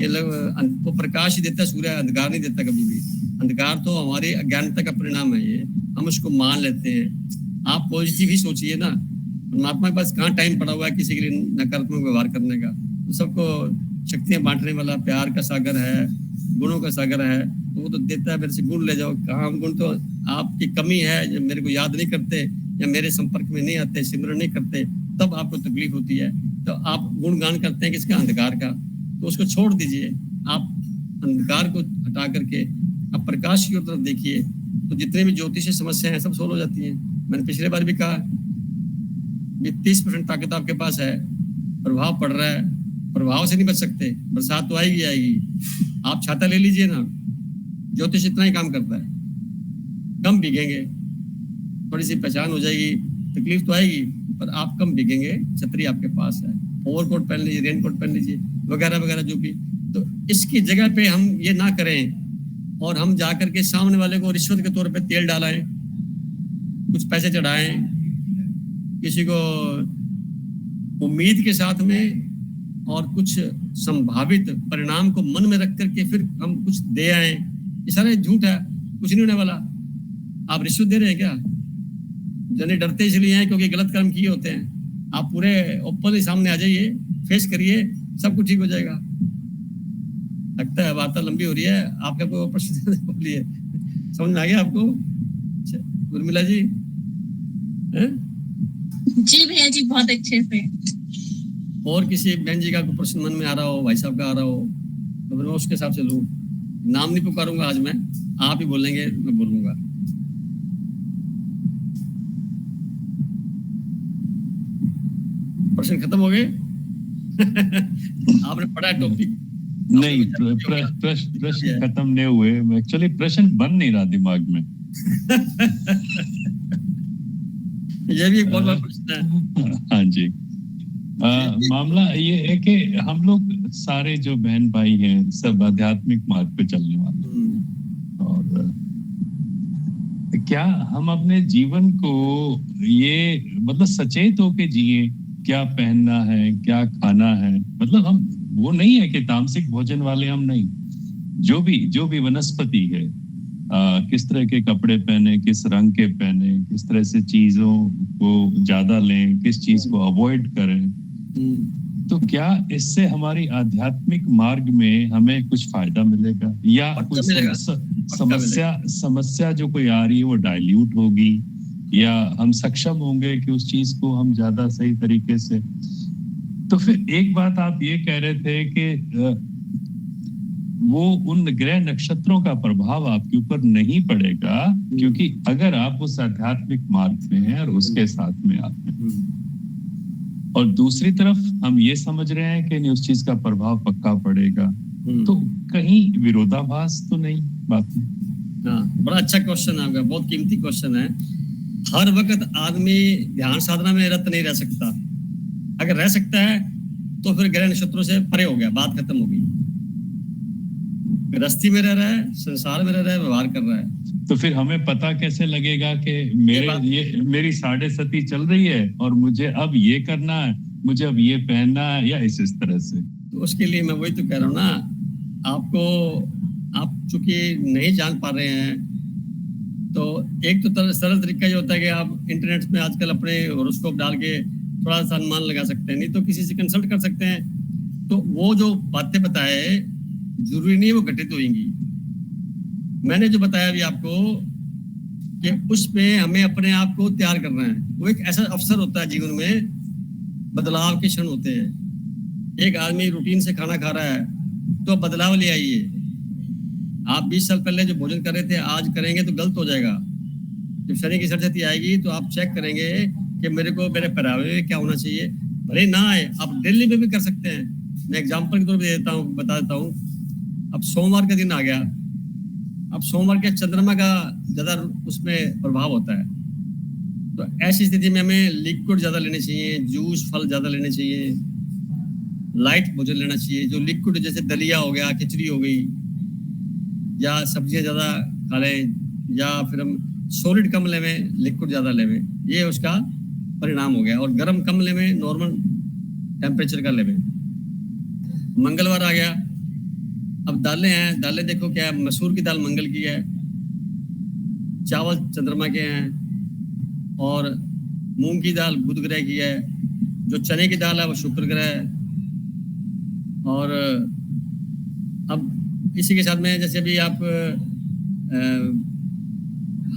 ये वो प्रकाश ही देता है, सूर्य अंधकार नहीं देता कभी भी। अंधकार तो हमारी अज्ञानता का परिणाम है, ये हम उसको मान लेते हैं। आप पॉजिटिव ही सोचिए ना, परमात्मा के पास कहाँ टाइम पड़ा हुआ है किसी के लिए नकारात्मक व्यवहार करने का। तो सबको शक्तियां बांटने वाला, प्यार का सागर है, गुणों का सागर है, तो वो तो देता है। मेरे से गुण ले जाओ, कहाँ गुण तो आपकी कमी है, जब मेरे को याद नहीं करते या मेरे संपर्क में नहीं आते, सिमरन नहीं करते, तब आपको तकलीफ होती है। तो आप गुणगान करते हैं किसका? अंधकार का। तो उसको छोड़ दीजिए, आप अंधकार को हटा करके आप प्रकाश की तरफ देखिए, तो जितने भी ज्योतिषीय समस्याएं हैं सब सोल्व हो जाती हैं। मैंने पिछले बार भी कहा, 30% ताकत आपके पास है, प्रभाव पड़ रहा है, प्रभाव से नहीं बच सकते, बरसात तो आएगी आएगी। आप छाता ले लीजिए ना, ज्योतिष इतना ही काम करता है, कम भीगेंगे, थोड़ी सी पहचान हो जाएगी, तकलीफ तो आएगी पर आप कम भीगेंगे, छतरी आपके पास है, ओवरकोट पहन लीजिए, रेन कोट पहन लीजिए, वगैरह वगैरह जो भी। तो इसकी जगह पे हम ये ना करें और हम जाकर के सामने वाले को रिश्वत के तौर पे तेल डालें, कुछ पैसे चढ़ाएं, किसी को उम्मीद के साथ में और कुछ संभावित परिणाम को मन में रख करके फिर हम कुछ दे आए, ये सारा झूठ है, कुछ नहीं होने वाला। आप रिश्वत दे रहे हैं क्या? जने डरते इसलिए हैं क्योंकि गलत कर्म किए होते हैं। आप पूरे ओपन ही सामने आ जाइए, फेस करिए, सब कुछ ठीक हो जाएगा। लगता है वार्ता लंबी हो रही है, आपका कोई प्रश्न बोलिए, समझ में आ गया आपको? उर्मिला जी?
जी भैया जी, बहुत अच्छे से।
और किसी बहन जी का कोई प्रश्न मन में आ रहा हो, भाई साहब का आ रहा हो, तो मैं उसके हिसाब से लूँ। नाम नहीं पुकारूंगा आज मैं, आप ही बोलेंगे, मैं बोलूंगा। प्रश्न खत्म हो गए? आपने पढ़ा टॉपिक?
नहीं, प्रश्न खत्म नहीं हुए। एक्चुअली प्रश्न बन नहीं रहा दिमाग में।
ये भी एक बहुत बड़ा प्रश्न है।
हाँ जी। मामला ये है कि हम लोग सारे जो बहन भाई हैं सब आध्यात्मिक मार्ग पे चलने वाले, और क्या हम अपने जीवन को ये मतलब सचेत होके जिए, क्या पहनना है, क्या खाना है। मतलब हम वो नहीं है कि तामसिक भोजन वाले हम नहीं, जो भी वनस्पति है, किस तरह के कपड़े पहने, किस रंग के पहने, किस तरह से चीजों को ज्यादा लें, किस चीज को अवॉइड करें। तो क्या इससे हमारी आध्यात्मिक मार्ग में हमें कुछ फायदा मिलेगा, या कोई समस्या जो कोई आ रही है वो डाइल्यूट होगी, या हम सक्षम होंगे कि उस चीज को हम ज्यादा सही तरीके से। तो फिर एक बात आप ये कह रहे थे कि वो उन ग्रह नक्षत्रों का प्रभाव आपके ऊपर नहीं पड़ेगा, क्योंकि अगर आप उस आध्यात्मिक मार्ग में हैं और उसके साथ में आप हैं। और दूसरी तरफ हम ये समझ रहे हैं कि नहीं, उस चीज का प्रभाव पक्का पड़ेगा। तो कहीं विरोधाभास तो नहीं बात में?
हाँ, बड़ा अच्छा क्वेश्चन है आपका, बहुत कीमती क्वेश्चन है। हर वक्त आदमी ध्यान साधना में रत नहीं रह सकता। अगर रह सकता है तो फिर ग्रह नक्षत्रों से परे हो गया, बात खत्म हो गई। गृहस्थी में रह रहा है, संसार में रह रहा है, व्यवहार कर रहा है।
तो फिर हमें पता कैसे लगेगा कि मेरी 7.5 चल रही है और मुझे अब ये करना है, मुझे अब ये पहनना है, या इस तरह से?
तो उसके लिए मैं वही तो कह रहा हूँ ना, आप चूंकि नहीं जान पा रहे हैं, तो एक तो सरल तरीका ये होता है कि आप इंटरनेट में आजकल अपने होरोस्कोप डाल के थोड़ा सा अनुमान लगा सकते हैं, नहीं तो किसी से कंसल्ट कर सकते हैं। तो वो जो बातें बताए जरूरी नहीं वो घटित होंगी। मैंने जो बताया अभी आपको कि उस पे हमें अपने आप को तैयार करना है। वो एक ऐसा अवसर होता है जीवन में, बदलाव के क्षण होते हैं। एक आदमी रूटीन से खाना खा रहा है तो बदलाव ले आइए। आप 20 साल पहले जो भोजन कर रहे थे आज करेंगे तो गलत हो जाएगा। जब शनि की सरस्वती आएगी तो आप चेक करेंगे कि मेरे पहनावे में क्या होना चाहिए। भले ना आए, आप डेली में भी कर सकते हैं। मैं एग्जांपल के तौर पे देता हूँ, बता देता हूँ। अब सोमवार का दिन आ गया, अब सोमवार के चंद्रमा का ज्यादा उसमें प्रभाव होता है, तो ऐसी स्थिति में हमें लिक्विड ज्यादा लेने चाहिए, जूस फल ज्यादा लेने चाहिए, लाइट भोजन लेना चाहिए। जो लिक्विड जैसे दलिया हो गया, खिचड़ी हो गई, या सब्जियां ज्यादा खा लें, या फिर हम सॉलिड कम लेवें, लिक्विड ज्यादा लेवें, ये उसका परिणाम हो गया। और गर्म कम लेवें, नॉर्मल टेम्परेचर का लेवें। मंगलवार आ गया, अब दालें हैं, दालें देखो क्या है, मसूर की दाल मंगल की है, चावल चंद्रमा के हैं, और मूंग की दाल बुध ग्रह की है, जो चने की दाल है वो शुक्र ग्रह है। और अब इसी के साथ में जैसे अभी आप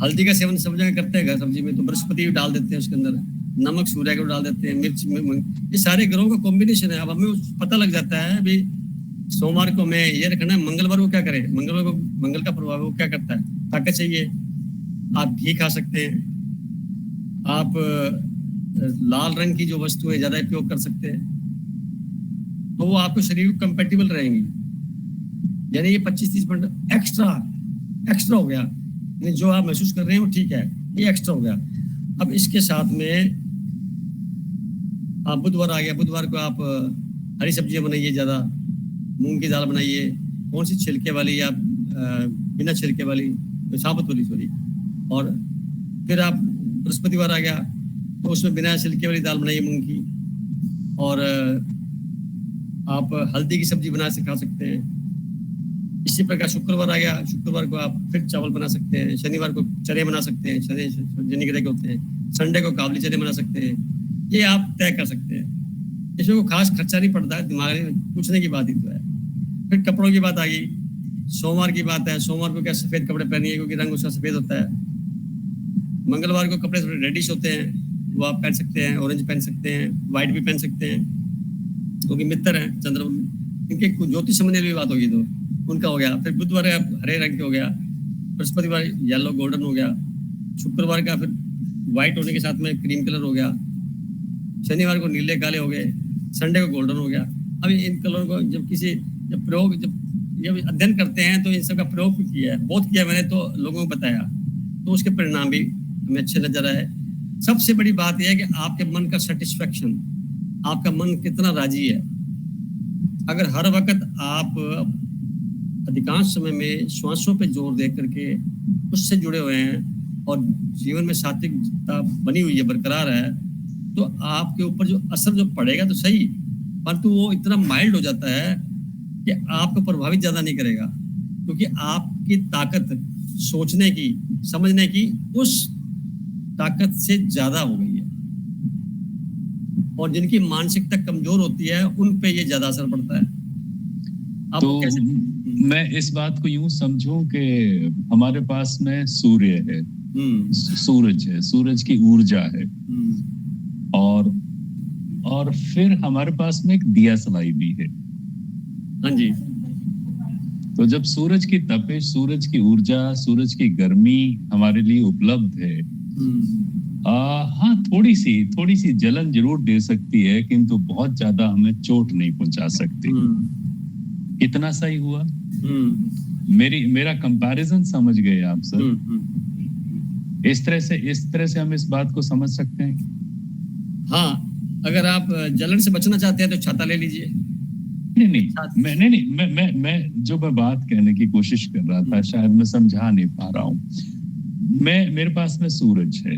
हल्दी का सेवन सब जगह करते हैं सब्जी में, तो बृहस्पति भी डाल देते हैं उसके अंदर, नमक सूर्य को डाल देते हैं, मिर्च में, ये सारे ग्रहों का कॉम्बिनेशन है। अब हमें पता लग जाता है अभी सोमवार को हमें ये रखना है, मंगलवार को क्या करें, मंगलवार को मंगल का प्रभाव वो क्या करता है, ताकत चाहिए, आप घी खा सकते हैं, आप लाल रंग की जो वस्तुएं ज्यादा उपयोग कर सकते हैं, तो वो आपको शरीर को कंपेटिबल रहेंगी। यानी ये 25-30% एक्स्ट्रा हो गया, यानी जो आप महसूस कर रहे हैं वो ठीक है, ये एक्स्ट्रा हो गया। अब इसके साथ में आप बुधवार आ गया, बुधवार को आप हरी सब्जियां बनाइए, ज्यादा मूंग की दाल बनाइए, कौन सी छिलके वाली या बिना छिलके वाली, साबुत वाली सॉरी। और फिर आप बृहस्पतिवार आ गया तो उसमें बिना छिलके वाली दाल बनाइए मूंग की, और आप हल्दी की सब्जी बना से खा सकते हैं। इसी प्रकार शुक्रवार आ गया, शुक्रवार को आप फिर चावल बना सकते हैं, शनिवार को चने बना सकते हैं, चने शनि ग्रह के होते हैं, संडे को काबली चने बना सकते हैं, ये आप तय कर सकते हैं। इसमें कोई खास खर्चा नहीं पड़ता है, दिमाग में पूछने की बात ही तो है। फिर कपड़ों की बात आ गई, सोमवार की बात है, सोमवार को क्या सफेद कपड़े पहनिए क्योंकि रंग उसका सफेद होता है। मंगलवार को कपड़े थोड़े रेडिश होते हैं, वो आप पहन सकते हैं, ऑरेंज पहन सकते हैं, व्हाइट भी पहन सकते हैं, क्योंकि मित्र हैं चंद्र, इनके ज्योतिष संबंधी भी बात होगी तो उनका हो गया। फिर बुधवार हरे रंग के हो गया, बृहस्पतिवार येलो गोल्डन हो गया, शुक्रवार का फिर व्हाइट होने के साथ में क्रीम कलर हो गया, शनिवार को नीले काले हो गए, संडे को गोल्डन हो गया। अब इन कलर को जब अध्ययन करते हैं तो इन सब का प्रयोग किया है, बहुत किया मैंने, तो लोगों को बताया, तो उसके परिणाम भी हमें अच्छे नजर आए। सबसे बड़ी बात यह है कि आपके मन का सेटिस्फेक्शन, आपका मन कितना राजी है। अगर हर वक्त आप अधिकांश समय में श्वासों पे जोर दे करके उससे जुड़े हुए हैं और जीवन में सात्विकता बनी हुई है, बरकरार है, तो आपके ऊपर जो असर जो पड़ेगा तो सही, परंतु वो इतना माइल्ड हो जाता है कि आपको प्रभावित ज्यादा नहीं करेगा, क्योंकि आपकी ताकत सोचने की, समझने की उस ताकत से ज्यादा हो गई है। और जिनकी मानसिकता कमजोर होती है उन पे ये ज्यादा असर पड़ता है।
तो मैं इस बात को यूं समझूं कि हमारे पास में सूर्य है, सूरज है, सूरज की ऊर्जा है, और फिर हमारे पास में एक दिया सलाई भी है।
हाँ जी।
तो जब सूरज की तपिश, सूरज की ऊर्जा, सूरज की गर्मी हमारे लिए उपलब्ध है, हाँ थोड़ी सी जलन जरूर दे सकती है, किंतु बहुत ज्यादा हमें चोट नहीं पहुंचा सकती। कितना सही हुआ? मेरा कंपैरिजन समझ गए आप सर? इस तरह से हम इस बात को समझ सकते हैं।
हाँ, अगर आप जलन से बचना चाहते हैं तो छाता ले लीजिए।
मैं जो बात कहने की कोशिश कर रहा था, शायद मैं समझा नहीं पा रहा हूँ। मेरे पास में सूरज है,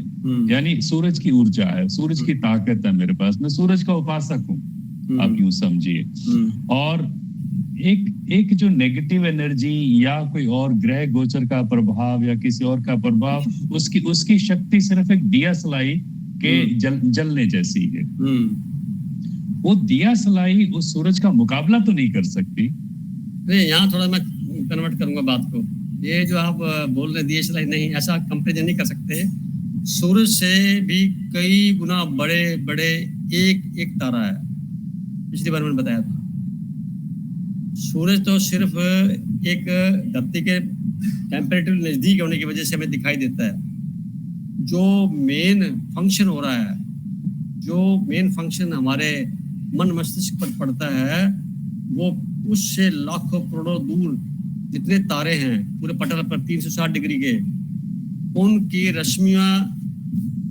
यानी सूरज की ऊर्जा है, सूरज की ताकत है मेरे पास, मैं सूरज का उपासक हूँ, आप यूं समझिए। और एक जो नेगेटिव एनर्जी या कोई और ग्रह गोचर का प्रभाव या किसी और का प्रभाव, उसकी शक्ति सिर्फ एक दिया सलाई के जलने जैसी है। वो दिया सलाई उस सूरज का मुकाबला तो नहीं कर सकती।
यहाँ थोड़ा मैं कन्वर्ट करूंगा बात को। ये जो आप बोल रहे दिया सलाई, नहीं, ऐसा कंपेरिजन नहीं कर सकते। सूरज से भी कई गुना बड़े बड़े एक तारा है, पिछली बार मैंने बताया था। सूरज तो सिर्फ एक धरती के टेम्परेचर नजदीक होने की वजह से हमें दिखाई देता है। जो मेन फंक्शन हो रहा है, जो मेन फंक्शन हमारे मन मस्तिष्क पर पड़ता है वो उससे लाखों करोड़ों दूर जितने तारे हैं पूरे पटल पर 360 डिग्री के, उनकी रश्मियां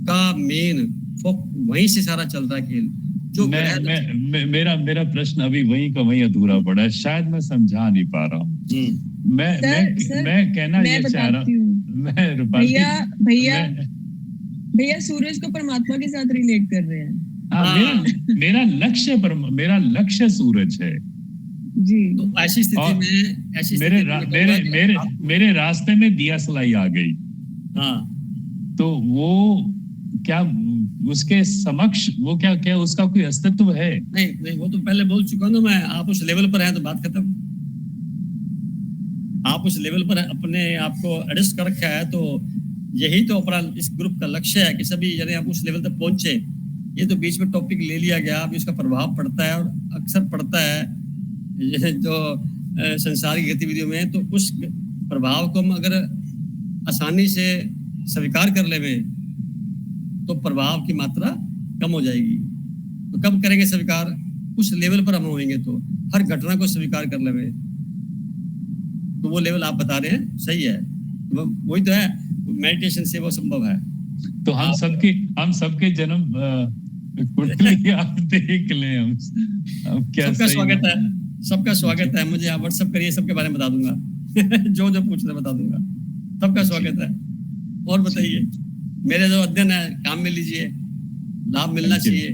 का मेन वहीं से सारा चल रहा है खेल। जो
मेरा प्रश्न अभी वहीं का वहीं अधूरा पड़ा है, शायद मैं समझा नहीं पा रहा हूँ। मैं कहना ये चाह रहा हूँ,
भैया सूरज को परमात्मा के साथ रिलेट कर रहे हैं।
मेरा लक्ष्य सूरज है
जी। तो ऐसी स्थिति में
मेरे रास्ते में दिया सलाई आ गई।
हाँ,
तो वो क्या उसके समक्ष वो क्या उसका कोई अस्तित्व है?
नहीं, वो तो पहले बोल चुका हूं मैं। आप उस लेवल पर हैं तो बात खत्म। आप उस लेवल पर अपने आप को एडजस्ट कर रखा है, तो यही तो अपना इस ग्रुप का लक्ष्य है कि सभी जने आप उस लेवल तक पहुंचे। ये तो बीच में टॉपिक ले लिया गया, अब इसका प्रभाव पड़ता है और अक्सर पड़ता है ये जो संसारिक गतिविधियों में। तो उस प्रभाव को हम अगर आसानी से स्वीकार कर लेवे तो प्रभाव की मात्रा कम हो जाएगी। तो कब करेंगे स्वीकार? उस लेवल पर हम होंगे तो हर घटना को स्वीकार कर लेवे, तो वो लेवल आप बता रहे हैं सही है, वही तो है, मेडिटेशन से वो संभव है।
तो हम सबके जन्म कुंडली आप देख लें। हम क्या
सबका स्वागत है। मुझे आप व्हाट्सएप करिए, सबके बारे में बता दूंगा जो पूछ रहे बता दूंगा। सबका स्वागत है। और बताइए, मेरे जो अध्ययन है काम में लीजिए, लाभ मिलना चाहिए।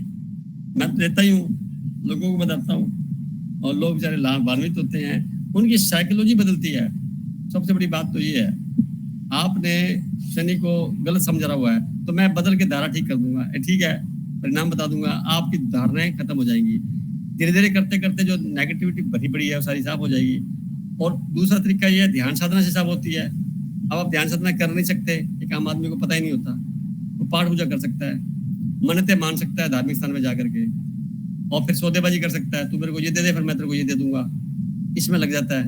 मैं तो देता ही हूँ, लोगों को बताता हूँ, और लोग बेचारे लाभान्वित होते हैं, उनकी साइकोलॉजी बदलती है। सबसे बड़ी बात तो ये है, आपने शनि को गलत समझा हुआ है तो मैं बदल के धारा ठीक कर दूंगा, ठीक है, परिणाम बता दूंगा, आपकी धारणाएं खत्म हो जाएंगी। धीरे धीरे करते करते जो नेगेटिविटी भरी पड़ी है वो सारी साफ हो जाएगी। और दूसरा तरीका ये है, ध्यान साधना से साफ होती है। अब आप ध्यान साधना कर नहीं सकते, एक आम आदमी को पता ही नहीं होता, वो पाठ पूजा कर सकता है, मन्नतें मान सकता है धार्मिक स्थान में जाकर के, और फिर सौदेबाजी कर सकता है, तू मेरे को ये दे दे फिर मैं तेरे को ये दे दूंगा, इसमें लग जाता है।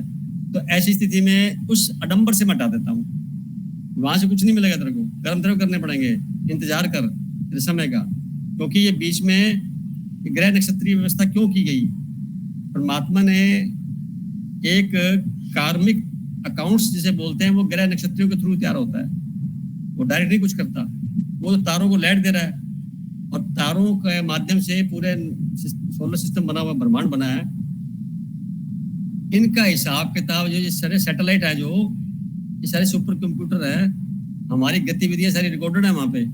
तो ऐसी स्थिति में उस आडंबर से मैं हटा देता हूँ। वहां से कुछ नहीं मिलेगा तेरे को, कर्म तेरे को करने पड़ेंगे, इंतजार कर तेरे समय का। क्योंकि ये बीच में ग्रह नक्षत्रीय व्यवस्था क्यों की गई? परमात्मा ने एक कार्मिक अकाउंट्स जिसे बोलते हैं, वो ग्रह नक्षत्रियों के थ्रू तैयार होता है। वो डायरेक्ट नहीं कुछ करता, वो तो तारों को लाइट दे रहा है, और तारों के माध्यम से पूरे सोलर सिस्टम बना हुआ, ब्रह्मांड बना है। इनका हिसाब किताब जो ये सारे सैटेलाइट है, जो ये सारे सुपर कंप्यूटर है, हमारी गतिविधियां सारी रिकॉर्डेड है वहां पे।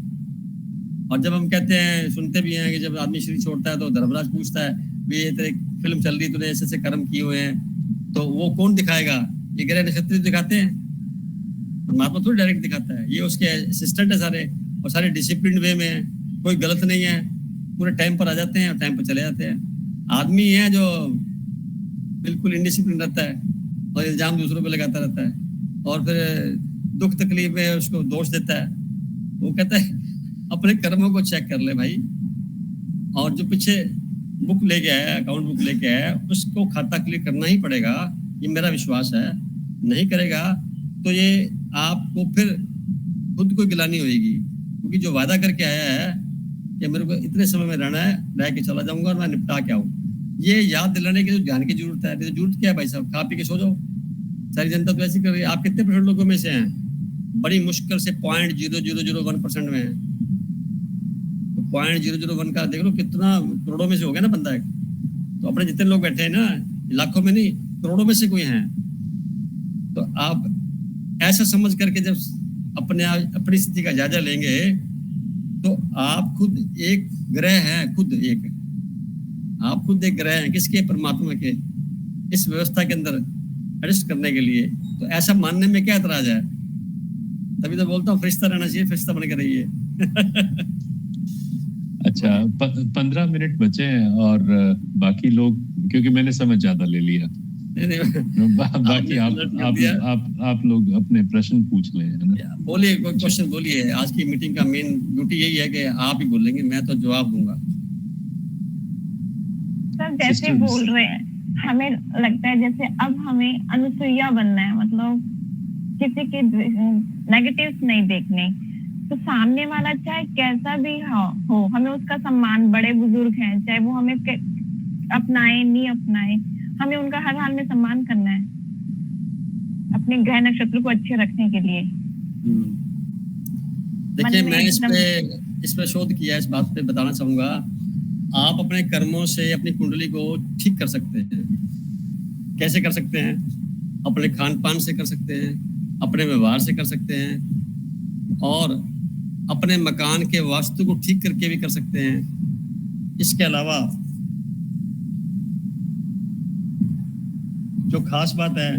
और जब हम कहते हैं, सुनते भी हैं कि जब आदमी शरीर छोड़ता है तो धर्मराज पूछता है, ये तेरे फिल्म चल रही, तूने ऐसे ऐसे कर्म किए हुए हैं, तो वो कौन दिखाएगा? ये ग्रह नक्षत्र दिखाते हैं, परमात्मा थोड़ी डायरेक्ट दिखाता है। ये उसके असिस्टेंट है सारे, और सारे डिसिप्लिन वे में है, कोई गलत नहीं है, पूरे टाइम पर आ जाते हैं और टाइम पर चले जाते हैं। आदमी है जो बिल्कुल इनडिसिप्लिन रहता है और इल्जाम दूसरों पे लगाता रहता है, और फिर दुख तकलीफ में उसको दोष देता है। वो कहता है अपने कर्मों को चेक कर ले भाई, और जो पीछे बुक लेके आया, अकाउंट बुक लेके आया, उसको खाता क्लियर करना ही पड़ेगा, ये मेरा विश्वास है। नहीं करेगा तो ये आपको फिर खुद को गिलानी होगी, क्योंकि जो वादा करके आया है कि मेरे को इतने समय में रहना है, रह के चला जाऊंगा और मैं निपटा के आऊँ, ये याद दिलाने की तो ध्यान की जरूरत है। तो जरूरत क्या है भाई साहब? खा पी के सो जाओ। सारी जनता तो ऐसी कर रही है। आप कितने % लोगों में से हैं? बड़ी मुश्किल से 0.0001% में है। तो 0.001 का देख लो कितना करोड़ों में से हो गया ना बंदा एक। तो अपने जितने लोग बैठे हैं ना, लाखों में नहीं, करोड़ों में से कोई हैं। तो आप ऐसा समझ करके जब अपनी स्थिति का जायजा लेंगे, तो आप खुद एक ग्रह हैं, आप खुद एक ग्रह हैं। किसके? परमात्मा के। इस व्यवस्था के अंदर एडजस्ट करने के लिए। तो ऐसा मानने में क्या एतराज है? तभी तो बोलता हूँ फरिश्ता रहना चाहिए, फरिश्ता बन के रहिए।
अच्छा, 15 मिनट बचे हैं और बाकी लोग, क्योंकि मैंने समय ज्यादा ले लिया, बाकी आप लोग अपने प्रश्न पूछ लें, है ना?
बोलिए, कोई क्वेश्चन बोलिए। आज की मीटिंग का मेन ड्यूटी यही है कि आप ही बोलेंगे, मैं तो जवाब दूंगा।
सर जैसे बोल रहे हैं, हमें लगता है जैसे अब हमें अनुसुईया बनना है, मतलब किसी के नेगेटिव्स नहीं देखने। तो सामने वाला चाहे कैसा भी हो हमें उसका सम्मान, बड़े बुजुर्ग हैं चाहे वो हमें अपनाए नहीं अपनाए, हमें उनका हर हाल में सम्मान करना है अपने ग्रह नक्षत्र को अच्छे रखने के लिए।
देखिए मैं इस पे शोध किया, इस बात पे बताना चाहूंगा। आप अपने कर्मों से अपनी कुंडली को ठीक कर सकते हैं। कैसे कर सकते हैं? अपने खान पान से कर सकते हैं, अपने व्यवहार से कर सकते हैं, और अपने मकान के वास्तु को ठीक करके भी कर सकते हैं। इसके अलावा जो खास बात है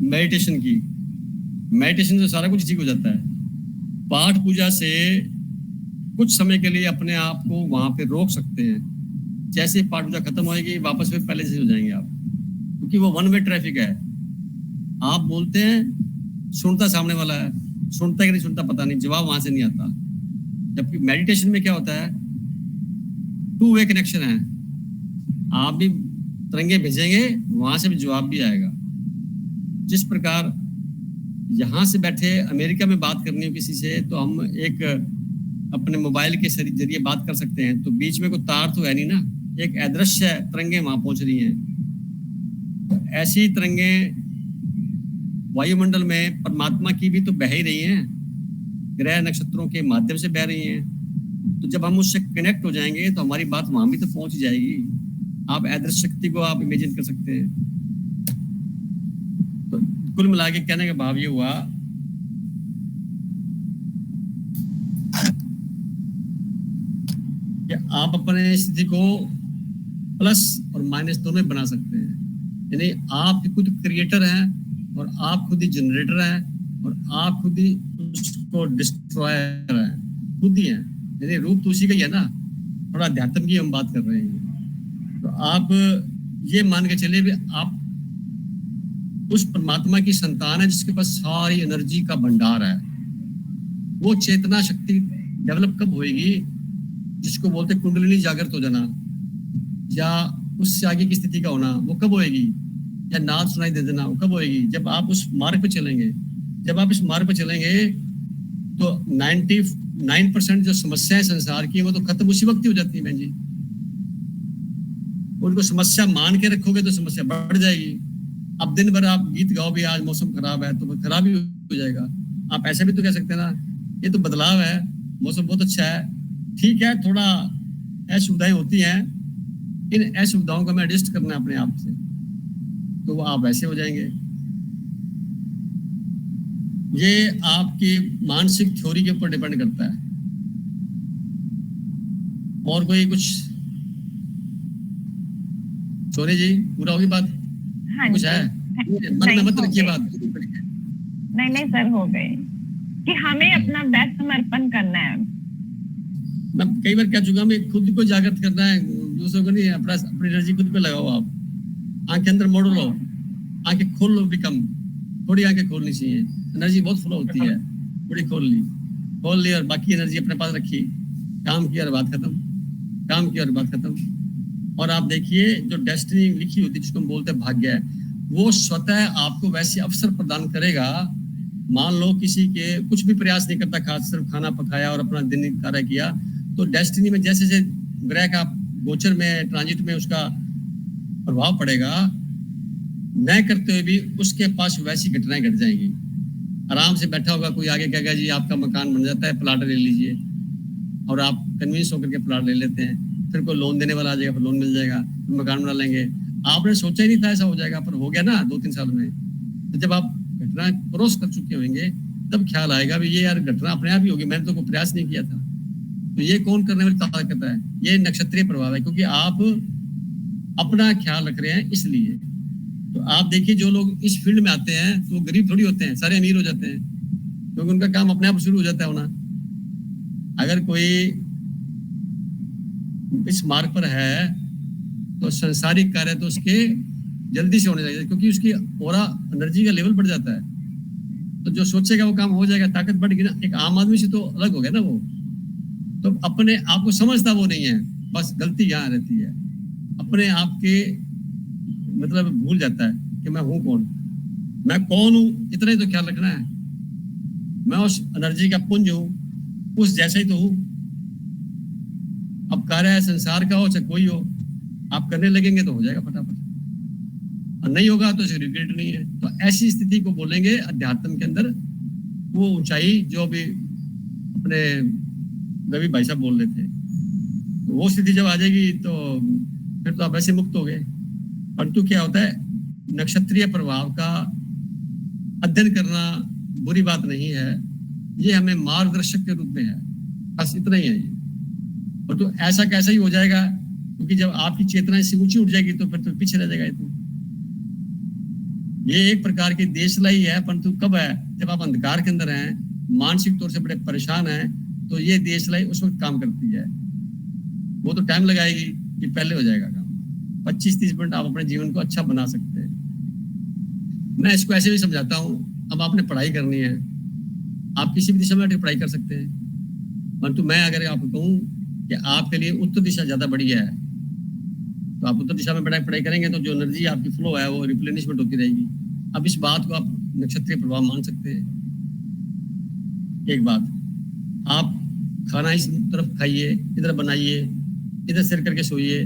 मेडिटेशन की, मेडिटेशन से सारा कुछ ठीक हो जाता है। पाठ पूजा से कुछ समय के लिए अपने आप को वहां पे रोक सकते हैं। जैसे पाठ पूजा खत्म होएगी वापस फिर पहले से हो जाएंगे आप, क्योंकि वो वन वे ट्रैफिक है। आप बोलते हैं, सुनता सामने वाला है, सुनता कि नहीं सुनता पता नहीं, जवाब वहां से नहीं आता। जबकि मेडिटेशन में क्या होता है, टू वे कनेक्शन है। आप भी तरंगे भेजेंगे, वहां से भी जवाब भी आएगा। जिस प्रकार यहाँ से बैठे अमेरिका में बात करनी हो किसी से, तो हम एक अपने मोबाइल के जरिए बात कर सकते हैं, तो बीच में कोई तार तो है नहीं ना, एक अदृश्य तरंगे वहां पहुंच रही हैं। तो ऐसी तरंगे वायुमंडल में परमात्मा की भी तो बह ही रही हैं, ग्रह नक्षत्रों के माध्यम से बह रही हैं। तो जब हम उससे कनेक्ट हो जाएंगे तो हमारी बात वहां भी तो पहुंच जाएगी। आप अदृश्य शक्ति को आप इमेजिन कर सकते हैं। तो कुल मिला के कहने का भाव ये हुआ कि आप अपने स्थिति को प्लस और माइनस दोनों बना सकते हैं। यानी आप खुद क्रिएटर हैं और आप खुद ही जनरेटर हैं और आप खुद ही उसको डिस्ट्रॉयर हैं, खुद ही हैं। यानी रूप तो उसी का ही है ना, थोड़ा अध्यात्म की हम बात कर रहे हैं। तो आप ये मान के चलिए भी आप उस परमात्मा की संतान है जिसके पास सारी एनर्जी का भंडार है। वो चेतना शक्ति डेवलप कब होएगी, जिसको बोलते कुंडलिनी जागृत हो जाना, या उससे आगे की स्थिति का होना, वो कब होएगी? या नाद सुनाई दे देना, वो कब होएगी? जब आप उस मार्ग पे चलेंगे। जब आप इस मार्ग पे चलेंगे तो 99% जो समस्याएं संसार की वो तो खत्म उसी वक्त ही हो जाती है बहन जी। उनको समस्या मान के रखोगे तो समस्या बढ़ जाएगी। अब दिन भर आप गीत गाओ भी, आज मौसम खराब है, तो खराब ही हो जाएगा। आप ऐसे भी तो कह सकते हैं ना, ये तो बदलाव है, मौसम बहुत अच्छा है, ठीक है, थोड़ा असुविधाएं होती हैं, इन असुविधाओं को हमें एडजस्ट करना है अपने आप से, तो वो आप वैसे हो जाएंगे। ये आपकी मानसिक थ्योरी के ऊपर डिपेंड करता है। और कोई कुछ? सोनी जी पूरा होगी बात?
हाँ
कुछ है? मन में मत रखिए बात।
नहीं सर, हो गए कि हमें अपना बेस्ट समर्पण करना है।
मैं कई बार कह चुका, मैं खुद को जागृत करना है, दूसरों को नहीं। अपनी एनर्जी खुद पे लगाओ। आप आंखें अंदर मोड़ लो, आंखें खोल लो, बिकम थोड़ी आंखें खोलनी चाहिए। एनर्जी बहुत फ्लो होती है, थोड़ी खोल ली और बाकी एनर्जी अपने पास रखी, काम किया और बात खत्म, काम किया और बात खत्म। और आप देखिए जो डेस्टिनी लिखी होती है, जिसको हम बोलते हैं भाग्य है, वो स्वतः आपको वैसे अवसर प्रदान करेगा। मान लो किसी के कुछ भी प्रयास नहीं करता, खास सिर्फ खाना पकाया और अपना दिन कार्य किया, तो डेस्टिनी में जैसे जैसे ग्रह का गोचर में, ट्रांजिट में उसका प्रभाव पड़ेगा, न करते हुए भी उसके पास वैसी घटनाएं घट जाएंगी। आराम से बैठा होगा कोई, आगे कहेगा जी आपका मकान बन जाता है, प्लाट ले लीजिए, और आप कन्विंस होकर के प्लाट ले लेते हैं। फिर कोई लोन देने वाला आ जाएगा, फिर लोन मिल जाएगा, फिर मकान बना लेंगे। आपने सोचा ही नहीं था ऐसा हो जाएगा, पर हो गया ना 2-3 साल में। तो जब आप घटना क्रॉस कर चुके होंगे तब ख्याल आएगा भी ये यार घटना अपने आप ही होगी, मैंने तो कोई प्रयास नहीं किया था। तो ये कौन करने वाली ताकत है? ये नक्षत्रीय प्रभाव है, क्योंकि आप अपना ख्याल रख रहे हैं इसलिए। तो आप देखिए जो लोग इस फील्ड में आते हैं तो वो गरीब थोड़ी होते हैं, सारे अमीर हो जाते हैं, क्योंकि उनका काम अपने आप शुरू हो जाता है होना। अगर कोई इस मार्ग पर है तो संसारिक कार्य तो उसके जल्दी से होने चाहिए, क्योंकि उसकी ओरा एनर्जी का लेवल बढ़ जाता है। तो जो सोचेगा वो काम हो जाएगा, ताकत बढ़ गई ना। एक आम आदमी से तो अलग हो गया ना वो, तो अपने आप को समझता वो नहीं है, बस गलती यहाँ रहती है, अपने आप के मतलब भूल जाता है कि मैं हूँ कौन, मैं कौन हूँ, इतना ही तो ख्याल रखना है। मैं उस एनर्जी का पुंज हूँ उस जैसा ही तो हूँ। अब कार्य है संसार का हो चाहे कोई हो, आप करने लगेंगे तो हो जाएगा फटाफट, और नहीं होगा तो रिग्रेट नहीं है। तो ऐसी स्थिति को बोलेंगे अध्यात्म के अंदर वो ऊंचाई जो अभी अपने रवि भाई साहब बोल रहे थे। तो वो स्थिति जब आ जाएगी तो फिर तो आप ऐसे मुक्त हो गए। परंतु क्या होता है, नक्षत्रीय प्रभाव का अध्ययन करना बुरी बात नहीं है, ये हमें मार्गदर्शक के रूप में है, बस इतना ही है ये। और तो ऐसा कैसा ही हो जाएगा, क्योंकि जब आपकी चेतना इससे ऊंची उठ जाएगी तो फिर तो पीछे रह जाएगा। ये एक प्रकार की देशलाई है, परंतु कब है, जब आप अंधकार के अंदर हैं, मानसिक तौर से बड़े परेशान हैं, तो ये देशलाई उस वक्त काम करती है। वो तो टाइम लगाएगी, ये पहले हो जाएगा काम। 25-30 मिनट आप अपने जीवन को अच्छा बना सकते हैं। मैं इसको ऐसे भी समझाता हूँ, अब आपने पढ़ाई करनी है, आप किसी भी दिशा में पढ़ाई कर सकते हैं, परंतु मैं अगर आपको कहूँ कि आपके लिए उत्तर दिशा ज्यादा बढ़िया है, तो आप उत्तर दिशा में पढ़ाई करेंगे तो जो एनर्जी आपकी फ्लो है वो रिप्लेनिशमेंट होती रहेगी। अब इस बात को आप नक्षत्रीय प्रभाव मान सकते हैं। एक बात, आप खाना इस तरफ खाइए, इधर बनाइए, इधर सिर करके सोइए,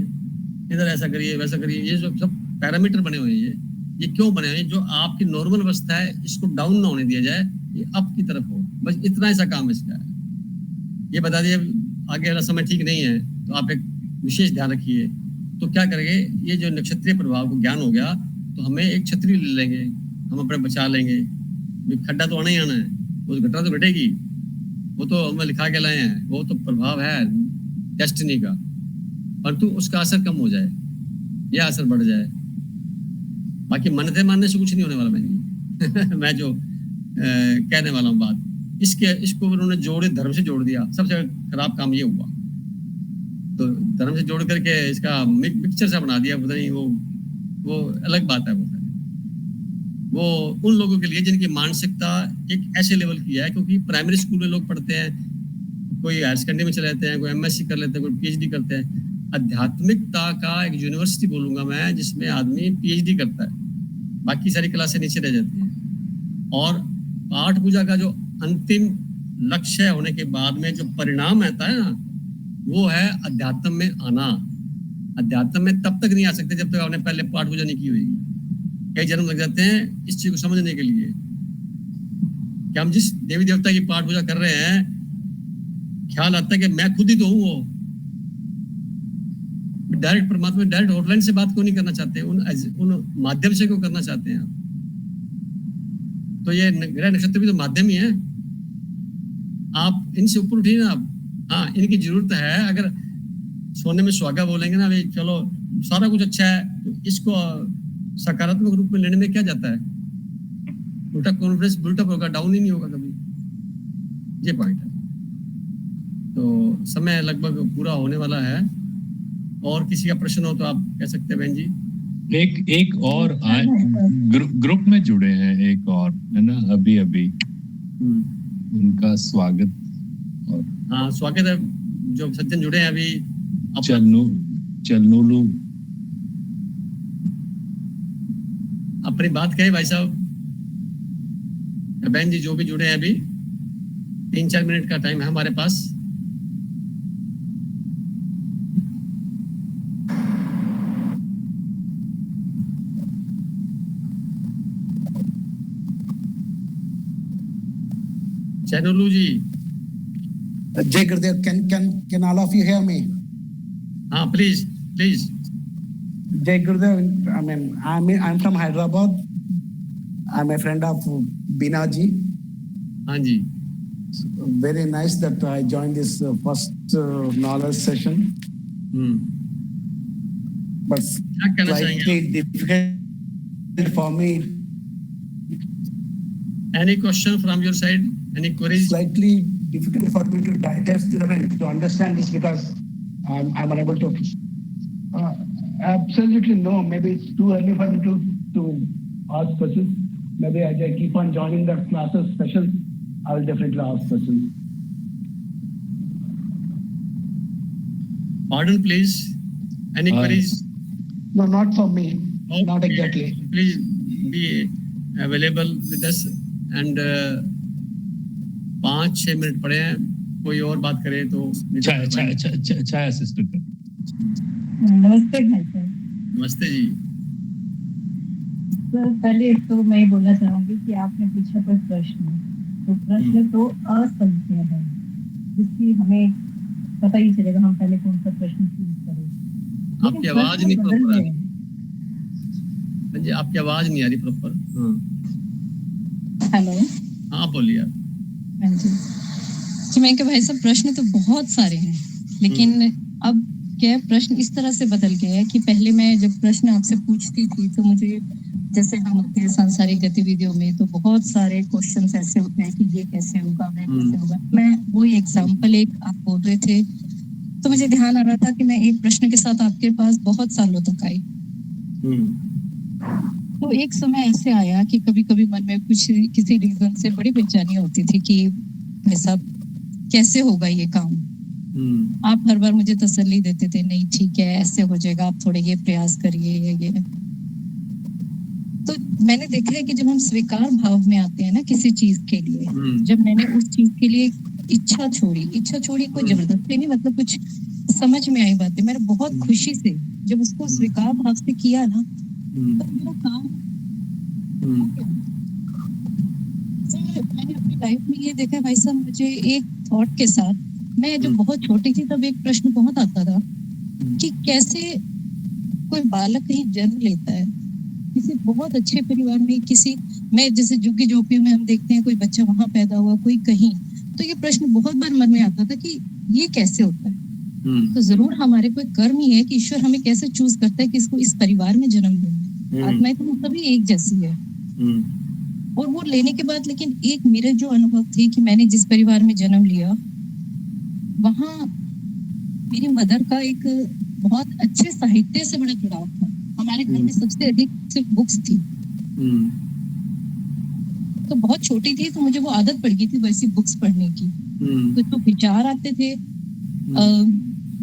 इधर ऐसा करिए वैसा करिए, ये जो सब पैरामीटर बने हुए हैं, ये क्यों बने हुए हैं? जो आपकी नॉर्मल अवस्था है इसको डाउन ना होने दिया जाए, ये अप की तरफ हो, बस इतना ऐसा काम इसका है। ये बता दिए आगे वाला समय ठीक नहीं है तो आप एक विशेष ध्यान रखिए। तो क्या करेंगे, ये जो नक्षत्रीय प्रभाव को ज्ञान हो गया तो हमें एक छतरी ले लेंगे, हम अपने बचा लेंगे। खड्डा तो आना ही आना है, वो घटना तो घटेगी, वो तो हमें लिखा के लाए हैं, वो तो प्रभाव है डेस्टिनी का, परंतु उसका असर कम हो जाए या असर बढ़ जाए। बाकी मनते मानने से कुछ नहीं होने वाला। मैं जो कहने वाला हूँ बात, इसको उन्होंने जोड़े, धर्म से जोड़ दिया, सबसे खराब काम ये हुआ। तो धर्म से जोड़ करके इसका पिक्चर सा बना दिया, पता नहीं वो अलग बात है। वो उन लोगों के लिए जिनकी मानसिकता एक ऐसे लेवल की है, क्योंकि प्राइमरी स्कूल में लोग पढ़ते हैं, कोई हायर सेकेंडरी में चले जाते हैं, कोई एमएससी कर लेते हैं, कोई पीएचडी करते हैं। आध्यात्मिकता का एक यूनिवर्सिटी बोलूंगा मैं, जिसमें आदमी पीएचडी करता है, बाकी सारी क्लासें नीचे रह जाती है। और पाठ पूजा का जो अंतिम लक्ष्य होने के बाद में जो परिणाम आता है ना, वो है अध्यात्म में आना। अध्यात्म में तब तक नहीं आ सकते जब तक आपने पहले पाठ पूजा नहीं की हुई। कई जन्म लग जाते हैं इस चीज को समझने के लिए कि हम जिस देवी देवता की पाठ पूजा कर रहे हैं, ख्याल आता है कि मैं खुद ही तो हूँ। वो डायरेक्ट परमात्मा, डायरेक्ट हॉटलाइन से बात क्यों नहीं करना चाहते, उन माध्यम से क्यों करना चाहते हैं आप? तो ये ग्रह नक्षत्र भी तो माध्यम ही है। आप इनसे ऊपर उठिए ना आप। हाँ, इनकी जरूरत है। अगर सोने में सुहागा बोलेंगे ना, भाई चलो सारा कुछ अच्छा है, तो इसको सकारात्मक रूप में लेने में क्या जाता है? उल्टा कॉन्फ्रेंस बिल्टअप होगा, डाउन ही नहीं होगा कभी। ये पॉइंट है। तो समय लगभग पूरा होने वाला है, और किसी का प्रश्न हो तो आप कह सकते हैं बहन जी।
एक और ग्रुप में जुड़े हैं, एक और है ना, अभी उनका स्वागत। और
हाँ, स्वागत है। जो सज्जन जुड़े हैं अभी,
चलनूलू
अपनी बात कहे भाई साहब। बहन जी जो भी जुड़े हैं अभी, 3-4 मिनट का टाइम है हमारे पास। चैनलू जी।
Jai Gurudev, can all of you hear me?
हाँ, please.
Jai Gurudev, I mean, I'm from Hyderabad. I'm a friend of Bina ji.
हाँ जी.
Very nice that I joined this first knowledge session. But slightly difficult for me.
Any question from your side? Any queries?
Slightly difficult for me to digest, to understand this, because I'm unable to. Absolutely no. Maybe it's too early for me to ask questions. Maybe as I keep on joining the classes special, I'll definitely ask questions.
Pardon, please. Any queries?
No, not for me.
Okay.
Not exactly.
Please be available with us and 5-6 minute पड़े हैं। कोई और बात करे तो
छाया sister का।
नमस्ते भाई साहब।
नमस्ते जी।
सर पहले तो मैं बोलना चाहूंगी कि आपने पूछा कोई प्रश्न, तो प्रश्न तो असंख्य है, जिसकी हमें पता ही चलेगा हम पहले कौन सा प्रश्न चूज करें।
आपकी आवाज नहीं प्रॉपर आ रही। जी आपकी आवाज नहीं आ रही प्रॉपर।
हेलो,
हाँ बोलिए।
हाँ जी मैं भाई साहब प्रश्न तो बहुत सारे हैं, लेकिन अब क्या प्रश्न इस तरह से बदल गया है कि पहले मैं जब प्रश्न आपसे पूछती थी तो मुझे, जैसे हम होते हैं सांसारिक गतिविधियों में, तो बहुत सारे क्वेश्चंस ऐसे होते हैं कि ये कैसे होगा, मैं कैसे होगा। मैं वही एग्जांपल एक आप बोल रहे थे तो मुझे ध्यान आ रहा था कि मैं एक प्रश्न के साथ आपके पास बहुत सालों तक आई। तो एक समय ऐसे आया कि कभी कभी मन में कुछ किसी रीजन से बड़ी बेचैनी होती थी कि ऐसा कैसे होगा ये काम। आप हर बार मुझे तसल्ली देते थे, नहीं ठीक है ऐसे हो जाएगा, आप थोड़े ये प्रयास करिए ये। तो मैंने देखा है कि जब हम स्वीकार भाव में आते हैं ना किसी चीज के लिए, जब मैंने उस चीज के लिए इच्छा छोड़ी कोई जबरदस्ती नहीं, मतलब कुछ समझ में आई बातें, मैंने बहुत खुशी से जब उसको स्वीकार भाव से किया ना, तो मेरा काम मैंने अपनी लाइफ में ये देखा भाई साहब। मुझे एक थॉट के साथ, मैं जब बहुत छोटी थी तब एक प्रश्न बहुत आता था कि कैसे कोई बालक कहीं जन्म लेता है किसी बहुत अच्छे परिवार में, किसी में जैसे झुग्गी झोपड़ी में हम देखते हैं कोई बच्चा वहां पैदा हुआ, कोई कहीं, तो ये प्रश्न बहुत बार मन में आता था कि ये कैसे होता है। तो जरूर हमारे कोई कर्म ही है कि ईश्वर हमें कैसे चूज करता है कि इसको इस परिवार में जन्म देना। आत्माएं तो सभी एक जैसी है। और वो लेने के बाद लेकिन एक मेरा जो अनुभव थी कि मैंने जिस परिवार में जन्म लिया, वहाँ मेरी मदर का एक बहुत अच्छे साहित्य से बड़ा जुड़ाव था। हमारे घर में सबसे अधिक सिर्फ बुक्स थी। तो बहुत छोटी थी तो मुझे वो आदत पड़ गई थी वैसी बुक्स पढ़ने की। तो विचार आते थे।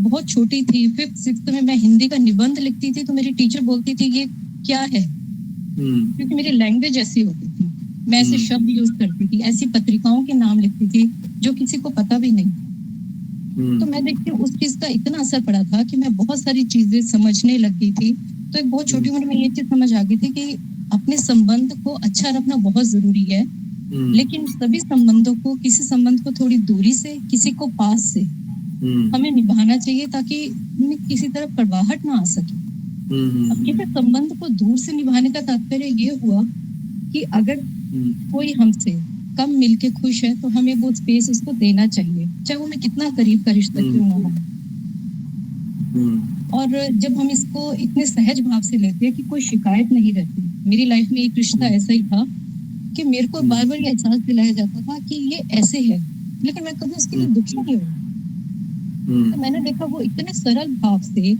बहुत छोटी थी, 5th 6th में मैं हिंदी का निबंध लिखती थी तो मेरी टीचर बोलती थी ये क्या है, क्योंकि मेरी लैंग्वेज ऐसी होती थी, मैं ऐसे शब्द यूज करती थी, ऐसी पत्रिकाओं के नाम लिखती थी जो किसी को पता भी नहीं। तो मैं देखती हूँ उस चीज का इतना असर पड़ा था कि मैं बहुत सारी चीजें समझने लग गई थी। तो एक बहुत छोटी उम्र में ये चीज समझ आ गई थी कि अपने संबंध को अच्छा रखना बहुत जरूरी है, लेकिन सभी संबंधों को, किसी संबंध को थोड़ी दूरी से, किसी को पास से हमें निभाना चाहिए ताकि किसी तरह कड़वाहट ना आ सके। अब किसी संबंध को दूर से निभाने का तात्पर्य ये हुआ कि अगर कोई हमसे कम मिलके खुश है तो हमें वो स्पेस उसको देना चाहिए, चाहे वो मैं कितना करीब का रिश्ता क्यों ना हो। और जब हम इसको इतने सहज भाव से लेते हैं कि कोई शिकायत नहीं रहती। मेरी लाइफ में एक रिश्ता ऐसा ही था कि मेरे को बार बार ये एहसास दिलाया जाता था कि ये ऐसे है, लेकिन मैं कभी उसके लिए दुखी नहीं हुई। तो मैंने देखा वो इतने सरल भाव से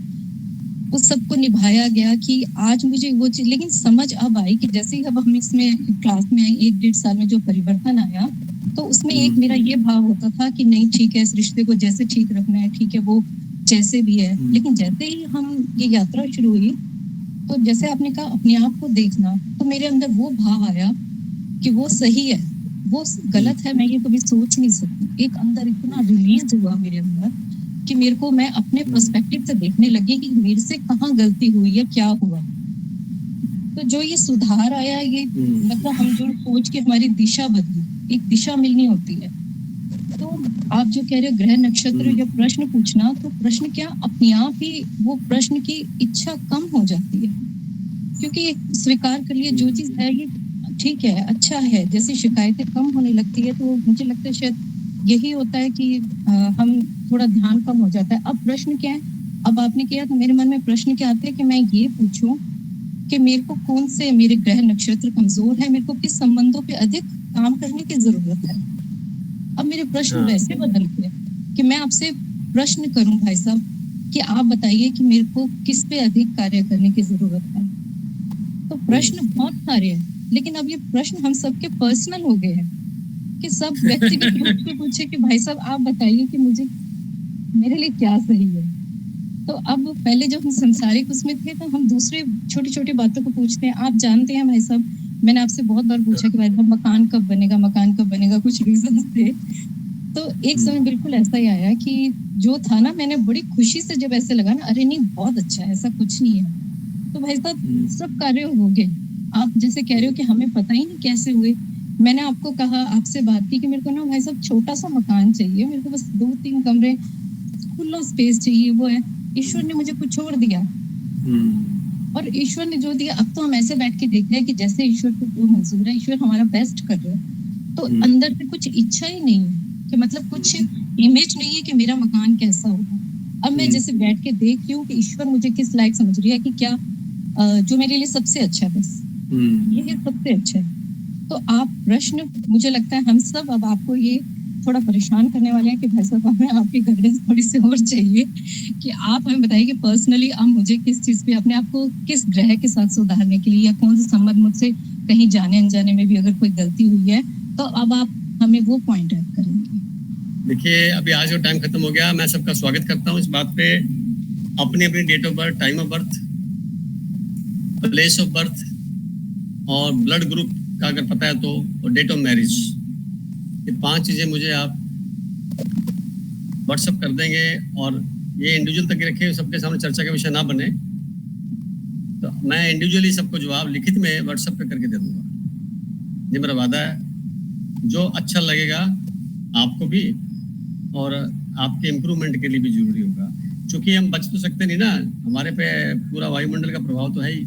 उस सबको निभाया गया कि आज मुझे वो चीज, लेकिन समझ अब आई कि जैसे ही अब हम इसमें क्लास में आए 1-1.5 साल में जो परिवर्तन आया, तो उसमें एक मेरा ये भाव होता था कि नहीं ठीक है, इस रिश्ते को जैसे ठीक रखना है, ठीक है वो जैसे भी है। लेकिन जैसे ही हम ये यात्रा शुरू हुई तो जैसे आपने कहा अपने आप को देखना, तो मेरे अंदर वो भाव आया कि वो सही है, वो गलत है, मैं ये कभी सोच नहीं सकती। एक अंदर इतना रिलीज हुआ मेरे अंदर कि मेरे को, मैं अपने पर्सपेक्टिव से देखने लगी कि मेरे से कहाँ गलती हुई है, क्या हुआ। तो जो ये सुधार आया, ये मतलब हम जो सोच के हमारी दिशा बदली, एक दिशा मिलनी होती है। तो आप जो कह रहे हो ग्रह नक्षत्र या प्रश्न पूछना, तो प्रश्न क्या अपने आप ही वो प्रश्न की इच्छा कम हो जाती है, क्योंकि स्वीकार कर लिए जो चीज है ये ठीक है, अच्छा है। जैसे शिकायतें कम होने लगती है तो मुझे लगता है शायद यही होता है कि हम थोड़ा ध्यान कम हो जाता है। अब प्रश्न क्या है, अब आपने किया तो मेरे मन में प्रश्न क्या आते हैं कि मैं ये पूछूं कि मेरे को कौन से मेरे ग्रह नक्षत्र कमजोर है, मेरे को किस संबंधों पे अधिक काम करने की जरूरत है। अब मेरे प्रश्न वैसे बदल गए कि मैं आपसे प्रश्न करूं भाई साहब कि आप बताइए कि मेरे को किस पे अधिक कार्य करने की जरूरत है। तो प्रश्न बहुत सारे हैं, लेकिन अब ये प्रश्न हम सबके पर्सनल हो गए हैं कि सब व्यक्तिगत रूप से पूछे कि भाई साहब आप बताइए कि मुझे, मेरे लिए क्या सही है। तो अब पहले जब हम संसारिक उसमें थे तो हम दूसरे छोटी छोटी बातों को पूछते हैं। आप जानते हैं भाई साहब, मैंने आपसे बहुत बार पूछा कि भाई साहब मकान कब बनेगा, मकान कब बनेगा, कुछ रीजन थे। तो एक समय बिल्कुल ऐसा ही आया कि जो था ना, मैंने बड़ी खुशी से जब ऐसे लगा ना, अरे नहीं बहुत अच्छा है, ऐसा कुछ नहीं है, तो भाई साहब सब कार्य हो गए। आप जैसे कह रहे हो कि हमें पता ही नहीं कैसे हुए। मैंने आपको कहा, आपसे बात की कि मेरे को ना भाई साहब छोटा सा मकान चाहिए, मेरे को बस 2-3 कमरे, खुला स्पेस चाहिए, वो है। ईश्वर ने मुझे कुछ छोड़ दिया, और ईश्वर ने जो दिया, अब तो हम ऐसे बैठ के देख रहे हैं कि जैसे ईश्वर को जो मंजूर है, ईश्वर हमारा बेस्ट कर रहा है। तो अंदर से कुछ इच्छा ही नहीं है कि मतलब कुछ इमेज नहीं है कि मेरा मकान कैसा होगा। अब मैं जैसे बैठ के देख रही हूँ कि ईश्वर मुझे किस लायक समझ रही है, कि क्या जो मेरे लिए सबसे अच्छा है, बस ये सबसे अच्छा है। तो आप प्रश्न, मुझे लगता है हम सब अब आपको ये थोड़ा परेशान करने वाले हैं कि भाई साहब हमें आपकी गाइडेंस थोड़ी सी और चाहिए, कि आप हमें बताइए कि पर्सनली आप मुझे किस चीज पे, अपने आप को किस ग्रह के साथ सुधारने के लिए, या कौन सा संबंध मुझसे कहीं जाने अनजाने में भी अगर कोई गलती हुई है, तो अब आप हमें वो पॉइंट आउट करेंगे।
देखिए, अभी आज जो टाइम खत्म हो गया, मैं सबका स्वागत करता हूँ इस बात पे। अपनी अपनी date of birth, time of birth, place of birth और ब्लड ग्रुप का अगर पता है तो, और डेट ऑफ मैरिज, ये 5 चीजें मुझे आप व्हाट्सएप कर देंगे। और ये इंडिविजुअल तक रखे, सबके सामने चर्चा का विषय ना बने, तो मैं इंडिविजुअली सबको जवाब लिखित में व्हाट्सएप पे करके दे दूंगा। ये मेरा वादा है। जो अच्छा लगेगा आपको भी और आपके इम्प्रूवमेंट के लिए भी जरूरी होगा, क्योंकि हम बच तो सकते नहीं ना, हमारे पे पूरा वायुमंडल का प्रभाव तो है ही।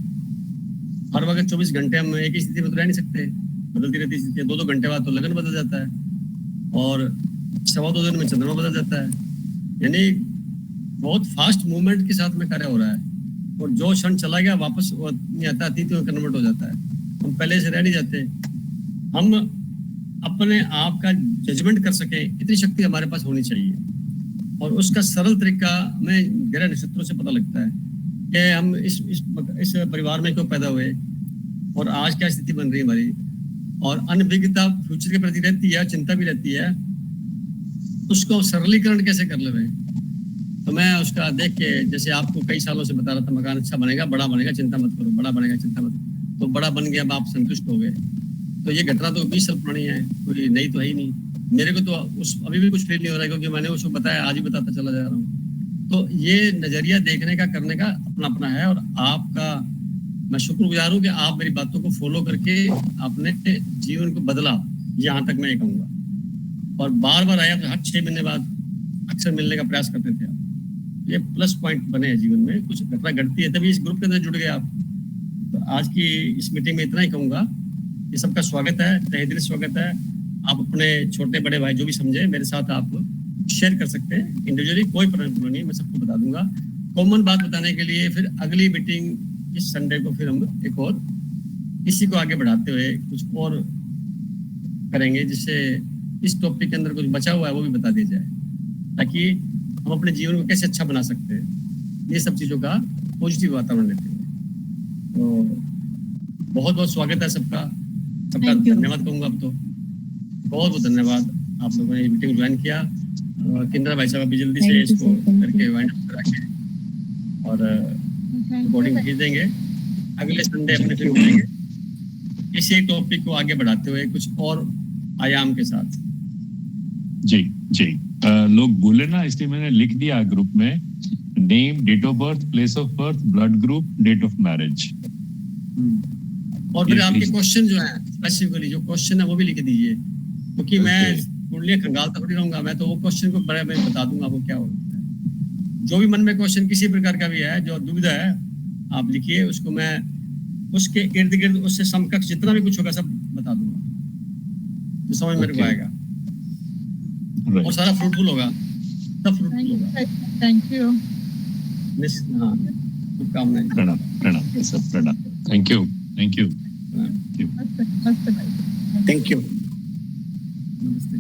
हर वक्त 24 घंटे हम एक ही स्थिति में तो रह नहीं सकते, बदलती रहती स्थिति। 2-2 घंटे बाद तो लगन बदल जाता है, और 2.25 दिन में चंद्रमा बदल जाता है। यानी बहुत फास्ट मूवमेंट के साथ में कार्य हो रहा है, और जो क्षण चला गया वापस नहीं आता, अतीत में कन्वर्ट हो जाता है। हम पहले से रह नहीं जाते। हम अपने आप का जजमेंट कर सके, इतनी शक्ति हमारे पास होनी चाहिए। और उसका सरल तरीका हमें ग्रह नक्षत्रों से पता लगता है कि हम इस परिवार में क्यों पैदा हुए, और आज क्या स्थिति बन रही है हमारी। और अनभिज्ञता फ्यूचर के प्रति रहती है, चिंता भी रहती है, उसको सरलीकरण कैसे कर ले। तो मैं उसका देख के, जैसे आपको कई सालों से बता रहा था, मकान अच्छा बनेगा, बड़ा बनेगा, चिंता मत करो, बड़ा बनेगा, चिंता मत करो। तो बड़ा बन गया, अब आप संतुष्ट हो गए। तो ये घटना तो 20 साल पुरानी है, कोई नई तो है ही नहीं। मेरे को तो अभी भी कुछ फील नहीं हो रहा है, क्योंकि मैंने उसको बताया, आज ही बताता चला जा रहा हूँ। तो ये नजरिया देखने का, करने का अपना अपना है। और आपका मैं शुक्रगुजार हूँ कि आप मेरी बातों को फॉलो करके आपने जीवन को बदला। यहाँ तक मैं ये कहूँगा। और बार बार आया, हर 6 महीने बाद अक्सर मिलने का प्रयास करते थे आप। ये प्लस पॉइंट बने हैं जीवन में। कुछ घटना घटती है तभी इस ग्रुप के अंदर जुड़ गए आप। तो आज की इस मीटिंग में इतना ही कहूँगा। ये सबका स्वागत है, तहे दिल स्वागत है। आप अपने छोटे बड़े भाई जो भी समझे, मेरे साथ आप शेयर कर सकते हैं इंडिविजुअली, कोई प्रॉब्लम नहीं, मैं सबको बता दूंगा। कॉमन बात बताने के लिए फिर अगली मीटिंग इस संडे को फिर हम एक और इसी को आगे बढ़ाते हुए कुछ और करेंगे, जिससे इस टॉपिक के अंदर कुछ बचा हुआ है वो भी बता दिया जाए, ताकि हम अपने जीवन को कैसे अच्छा बना सकते हैं, ये सब चीज़ों का पॉजिटिव वातावरण लेते हैं। तो बहुत बहुत स्वागत है सबका धन्यवाद कहूँगा। अब तो बहुत बहुत धन्यवाद, आप लोगों ने मीटिंग ज्वाइन किया। किंद्रा भाई साहब अभी जल्दी से इसको करके वाइंड अप करा के और रिकॉर्डिंग भेज देंगे। अगले संडे अपने फिर मिलेंगे इसी टॉपिक को आगे बढ़ाते हुए कुछ और आयाम के साथ।
जी जी, लोग बोले ना, इसलिए मैंने लिख दिया ग्रुप में, name, date of birth, place of birth, blood group, date of marriage.
और फिर आपके क्वेश्चन जो है स्पेसिफिकली जो क्वेश्चन है वो भी लिख दीजिए, क्योंकि मैं कुंडली खंगालता थोड़ी रहूंगा। मैं तो वो क्वेश्चन को बड़े में बता दूंगा वो क्या होता है। जो भी मन में क्वेश्चन किसी प्रकार का भी है, जो दुविधा है, आप लिखिए, उसको मैं उसके इर्द गिर्द उससे समकक्ष जितना भी कुछ होगा सब बता दूंगा, जो समझ मेरे को आएगा। और सारा फ्रूटफुल होगा, सब फ्रूटफुल होगा।
Thank you.
हाँ, शुभकामनाएं।
प्रणाम प्रणाम सब प्रणाम। Thank you thank you
thank you. नमस्ते।